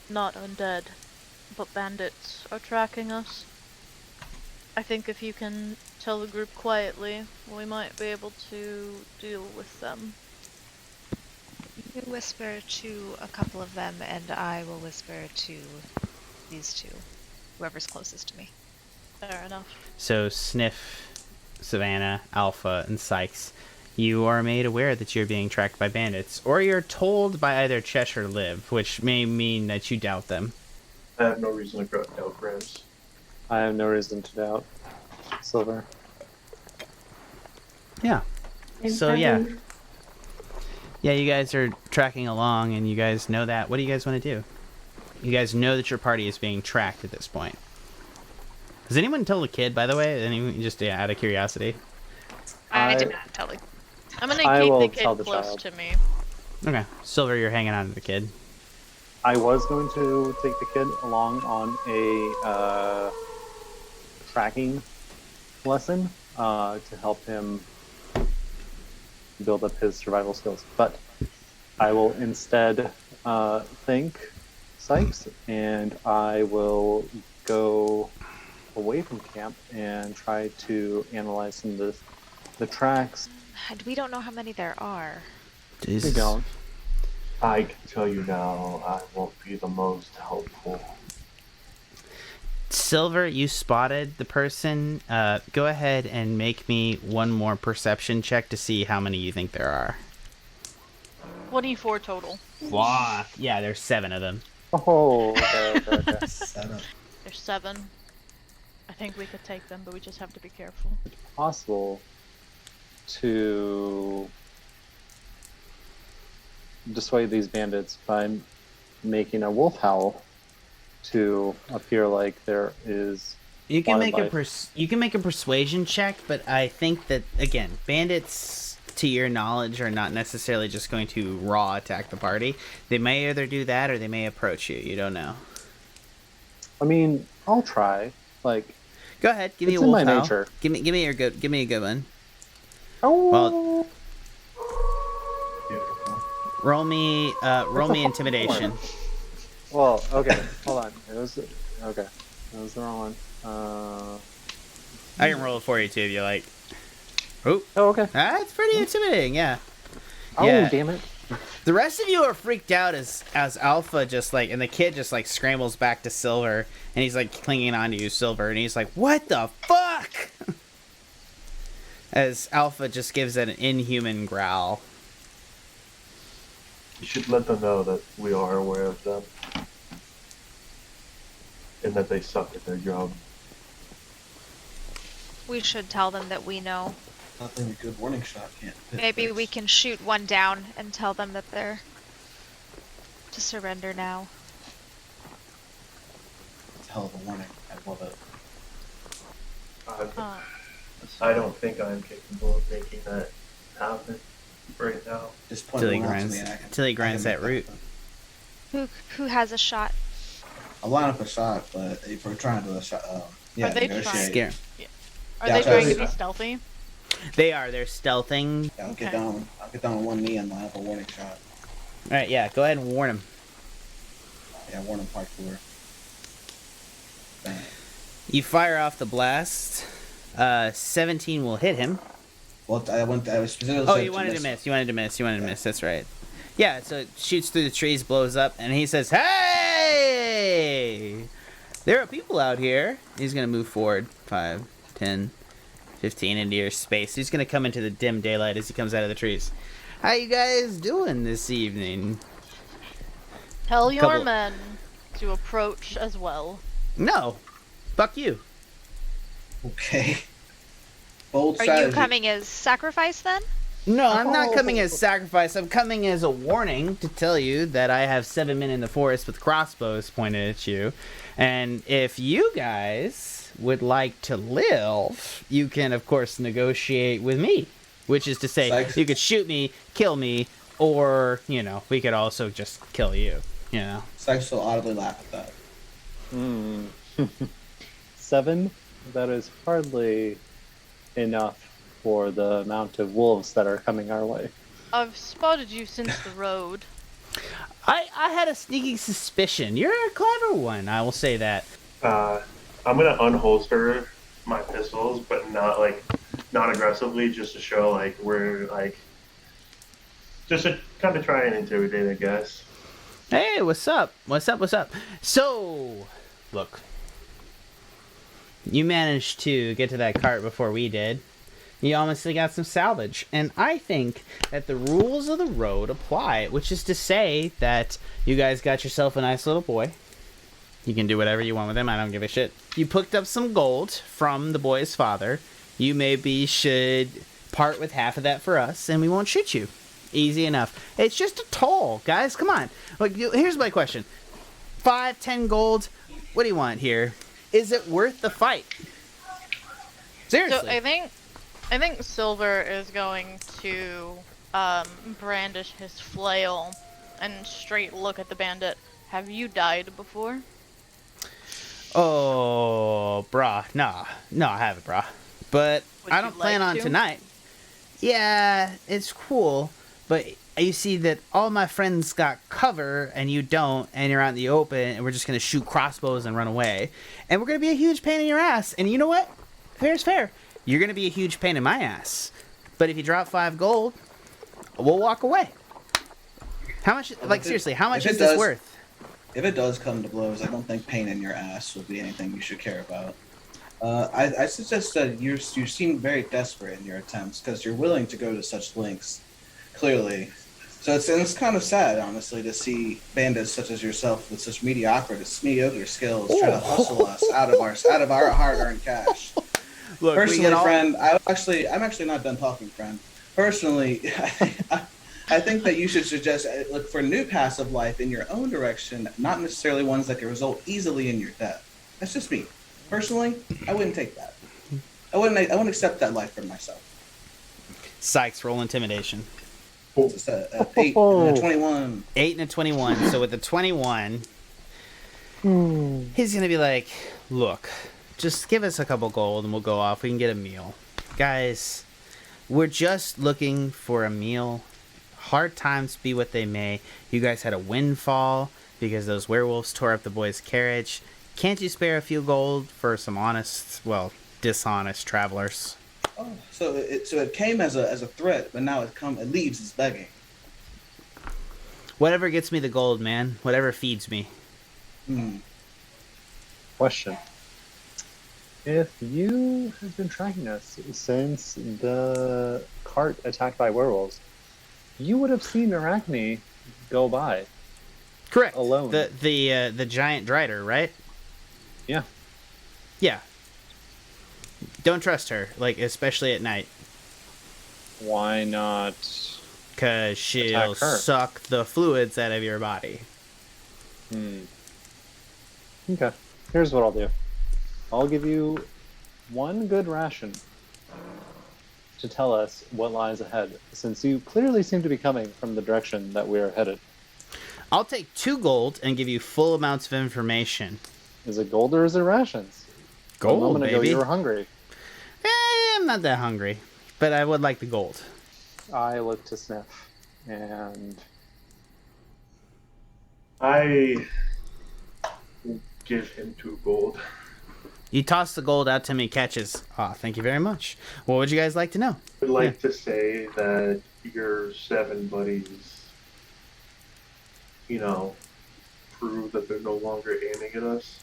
Not undead, but bandits are tracking us. I think if you can tell the group quietly, we might be able to deal with them.
You whisper to a couple of them, and I will whisper to these two, whoever's closest to me.
Fair enough.
So Sniff, Savannah, Alpha, and Sikes, you are made aware that you're being tracked by bandits, or you're told by either Chesh or Liv, which may mean that you doubt them.
I have no reason to doubt Grims.
I have no reason to doubt Silver.
Yeah.
And
So,
I
yeah.
will-
Yeah, you guys are tracking along, and you guys know that. What do you guys want to do? You guys know that your party is being tracked at this point. Has anyone told a kid, by the way? Anyone, just out of curiosity?
I
I-
did not tell the.
I'm gonna
I
keep
will
the
tell
kid
the
close
child.
to me.
Okay. Silver, you're hanging on to the kid.
I was going to take the kid along on a tracking lesson to help him build up his survival skills. But I will instead thank Sikes, and I will go away from camp and try to analyze some of the tracks.
And we don't know how many there are.
We
Jesus.
don't.
I can tell you now, I won't be the most helpful.
Silver, you spotted the person. Go ahead and make me one more perception check to see how many you think there are.
24 total.
Wow. Yeah, there's 7 of them.
Oh, okay.
7.
There's 7. I think we could take them, but we just have to be careful.
Possible to dissuade these bandits by making a wolf howl to appear like there is
You can make
wildlife.
you can make a persuasion check, but I think that again, bandits, to your knowledge, are not necessarily just going to raw attack the party. They may either do that or they may approach you. You don't know.
I mean, I'll try. Like,
Go ahead, give me
It's
a
in
wolf
my
howl.
nature.
Give me a good one.
oh,
Beautiful.
Roll me intimidation.
well, okay, hold on. It was okay. That was the wrong one.
I can roll it for you too if you like. Oh,
Oh, okay.
that's pretty intimidating. Yeah.
Oh,
Yeah.
damn it.
The rest of you are freaked out as Alpha just like, and the kid just like scrambles back to Silver, and he's like clinging on to you, Silver, and he's like, "What the fuck?" As Alpha just gives it an inhuman growl.
You should let them know that we are aware of them. And that they suck at their job.
We should tell them that we know.
Nothing a good warning shot can't fix.
Maybe we can shoot one down and tell them that they're to surrender now.
It's a hell of a warning. I love it.
Uh,
I don't think I'm capable of making that happen right now.
Just point
Till he
one out to
grinds,
me and I can-
till he
I can
grinds
make
that root.
happen.
Who has a shot?
I'll line up a shot, but if we're trying to
Are they
negotiate.
trying-
Scare.
Are
Yeah,
they
I'll try
trying
to
to be
do-
stealthy?
They're stealthing.
Yeah, I'll
Okay.
get down. I'll get down on one knee and line up a warning shot.
All right, yeah, go ahead and warn him.
Yeah, warning parkour. Bang.
You fire off the blast. 17 will hit him.
Well, I was specifically.
Oh,
said
you wanted to miss. You wanted to miss.
Yeah.
That's right. Yeah, so it shoots through the trees, blows up, and he says, "Hey! There are people out here." He's going to move forward 5, 10, 15 into your space. He's going to come into the dim daylight as he comes out of the trees. How you guys doing this evening?
Tell your
Couple-
men to approach as well.
No. Fuck you.
Okay. Bold
Are
strategy.
you coming as sacrifice then?
No, I'm not coming as sacrifice. I'm coming as a warning to tell you that I have 7 men in the forest with crossbows pointed at you. And if you guys would like to live, you can, of course, negotiate with me. Which is to say,
Sikes.
you could shoot me, kill me, or, we could also just kill you,
Sikes will audibly laugh at that.
7? That is hardly enough for the amount of wolves that are coming our way.
I've spotted you since the road.
I had a sneaking suspicion. You're a clever one, I will say that.
I'm gonna unholster my pistols, but not aggressively, just to show just to kind of try and intimidate, I guess.
Hey, what's up? What's up? So, look. You managed to get to that cart before we did. You honestly got some salvage. And I think that the rules of the road apply, which is to say that you guys got yourself a nice little boy. You can do whatever you want with him. I don't give a shit. You picked up some gold from the boy's father. You maybe should part with half of that for us, and we won't shoot you. Easy enough. It's just a toll, guys. Come on. Like, here's my question. 5, 10 gold. What do you want here? Is it worth the fight? Seriously.
So I think Silver is going to brandish his flail and straight look at the bandit. Have you died before?
Oh, brah. No, I haven't, brah. But
Would
I
you
don't plan
like
on
to?
tonight. yeah, it's cool, but you see that all my friends got cover and you don't, and you're out in the open, and we're just gonna shoot crossbows and run away, and we're gonna be a huge pain in your ass. And you know what? Fair's fair. You're gonna be a huge pain in my ass. But if you drop 5 gold, we'll walk away. How much? Like seriously, how much is this worth?
If it does come to blows, I don't think pain in your ass will be anything you should care about. I suggest that you seem very desperate in your attempts because you're willing to go to such lengths, clearly. So it's kind of sad, honestly, to see bandits such as yourself with such mediocre skills try to hustle us out of our hard-earned cash.
Look,
personally, friend, I'm actually not done talking, friend. Personally, I think that you should suggest look for new paths of life in your own direction, not necessarily ones that can result easily in your death. That's just me. Personally, I wouldn't take that. I wouldn't accept that life for myself.
Sikes, roll intimidation.
It's a 8 and a 21.
8 and a 21. So with the 21, he's gonna be like, look, just give us a couple gold and we'll go off. We can get a meal. Guys, we're just looking for a meal. Hard times be what they may. You guys had a windfall because those werewolves tore up the boy's carriage. Can't you spare a few gold for some honest, well, dishonest travelers?
Oh, so it came as a threat, but now it leaves as begging.
Whatever gets me the gold, man. Whatever feeds me.
Question. If you have been tracking us since the cart attacked by werewolves, you would have seen Arachne go by.
Correct.
Alone.
The giant drider, right?
Yeah.
Yeah. Don't trust her, like, especially at night.
Why not?
Because she'll suck the fluids out of your body.
Okay. Here's what I'll do. I'll give you one good ration to tell us what lies ahead, since you clearly seem to be coming from the direction that we're headed.
I'll take 2 gold and give you full amounts of information.
Is it gold or is it rations?
Gold,
a moment ago,
baby.
you were hungry.
I'm not that hungry, but I would like the gold.
I look to Sniff, and
I will give him 2 gold.
You toss the gold out to me, catches. Ah, thank you very much. What would you guys like to know?
I'd like to say that your 7 buddies, prove that they're no longer aiming at us.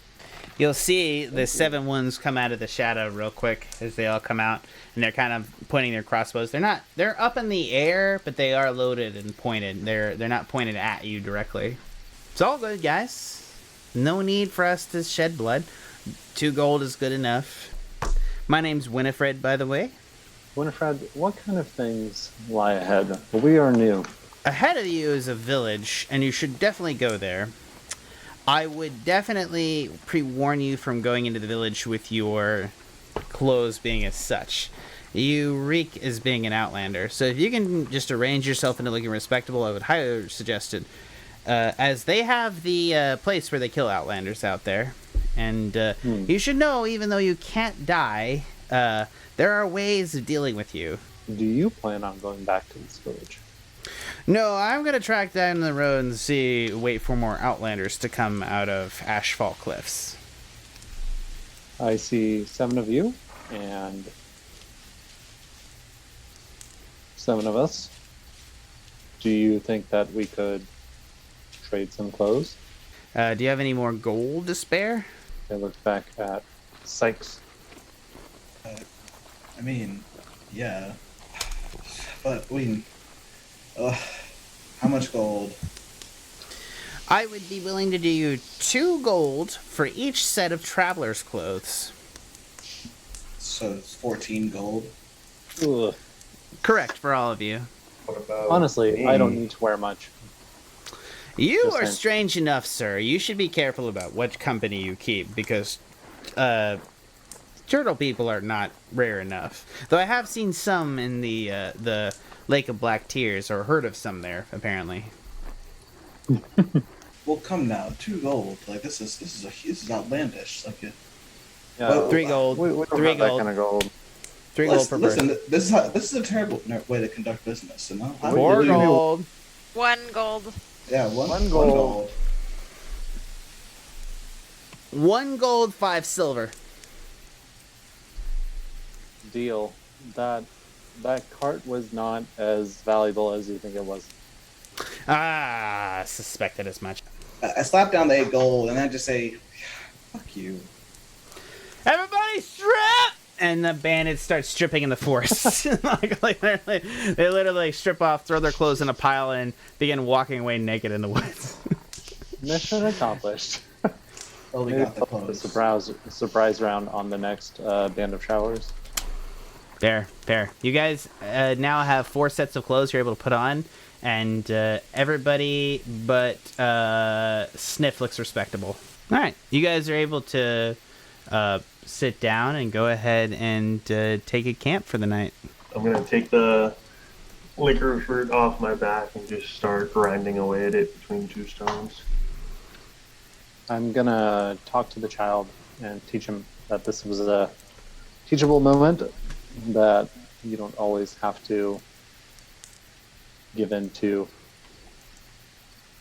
You'll see the 7 ones come out of the shadow real quick as they all come out, and they're kind of pointing their crossbows. They're up in the air, but they are loaded and pointed. They're not pointed at you directly. It's all good, guys. No need for us to shed blood. 2 gold is good enough. My name's Winifred, by the way.
Winifred, what kind of things lie ahead? We are new.
Ahead of you is a village, and you should definitely go there. I would definitely pre-warn you from going into the village with your clothes being as such. You reek as being an Outlander, so if you can just arrange yourself into looking respectable, I would highly suggest it. As they have the place where they kill Outlanders out there. And you should know, even though you can't die, there are ways of dealing with you.
Do you plan on going back to this village?
No, I'm going to track down the road and wait for more Outlanders to come out of Ashfall Cliffs.
I see 7 of you, and 7 of us. Do you think that we could trade some clothes?
Do you have any more gold to spare?
I look back at Sikes.
Yeah. But, how much gold?
I would be willing to do you 2 gold for each set of traveler's clothes.
So it's 14 gold?
Ugh.
Correct, for all of you.
What about
Honestly,
me?
I don't need to wear much.
You
Just
are
saying.
strange enough, sir. You should be careful about what company you keep, because turtle people are not rare enough. Though I have seen some in the Lake of Black Tears, or heard of some there, apparently.
Well, come now, 2 gold. Like this is outlandish. Like
Yeah,
3 gold.
we don't
3
have that
gold.
kind of gold.
3 gold per person.
Listen, this is a terrible way to conduct business. So no,
4 gold.
1 gold.
Yeah, one
One
gold.
gold.
1 gold, 5 silver.
Deal. That cart was not as valuable as you think it was.
Ah, suspected as much.
I slap down the 8 gold and I just say, "Fuck you."
Everybody strip! And the bandits start stripping in the forest. They literally strip off, throw their clothes in a pile, and begin walking away naked in the woods.
Mission accomplished.
Oh, we
Maybe
got the
put the
clothes.
surprise round on the next Band of Showers.
Fair. You guys now have 4 sets of clothes you're able to put on, and everybody but Sniff looks respectable. All right, you guys are able to sit down and go ahead and take a camp for the night.
I'm gonna take the liquor fruit off my back and just start grinding away at it between 2 stones.
I'm gonna talk to the child and teach him that this was a teachable moment, that you don't always have to give in to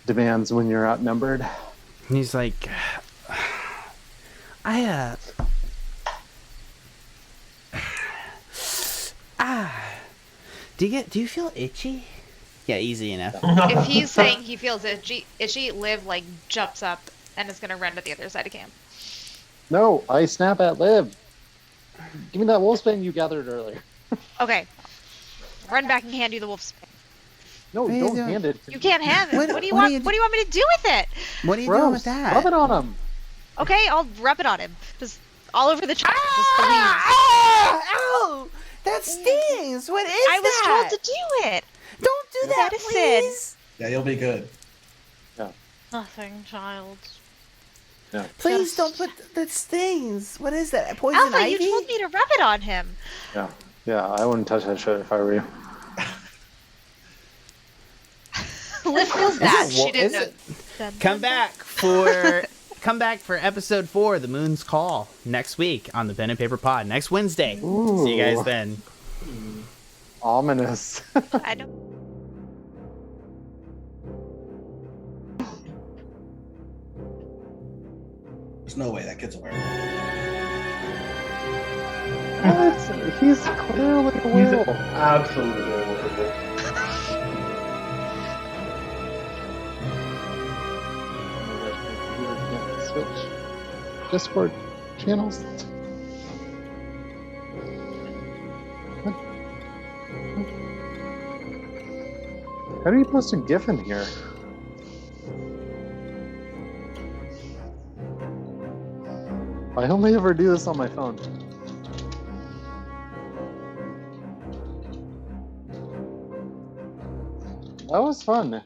demands when you're outnumbered.
And he's like, do you feel itchy? Yeah, easy enough.
If he's saying he feels itchy, Liv like jumps up and is gonna run to the other side of camp.
No, I snap at Liv. Give me that wolfsbane you gathered earlier.
Okay. Run back and hand you the wolf's bane.
No,
What are you
don't
doing?
hand it.
You can't have it.
What-
What do you
what
want?
are you
What do you want me to do with it?
What are you
Gross.
doing with that?
Rub it on him.
Okay, I'll rub it on him. Just all over the child. Just the leaves.
Ow! That stings! What is
I was told to do it.
Don't do that,
Medicine.
please!
Yeah, you'll be good.
Nothing, child.
Yeah.
Please don't put that stings. What is that? Poison
Alpha,
ivy?
you told me to rub it on him.
Yeah, I wouldn't touch that shit if I were you.
Liv feels bad. She didn't
is
know.
it- Come back for episode 4, The Moon's Call, next week on the Pen and Paper Pod. Next Wednesday. See you guys
Ooh.
then.
Ominous.
I don't.
There's no way that kid's aware.
What? He's clearly a
He's
werewolf.
absolutely wonderful.
Switch Discord channels. How do you post a GIF in here? I only ever do this on my phone. That was fun.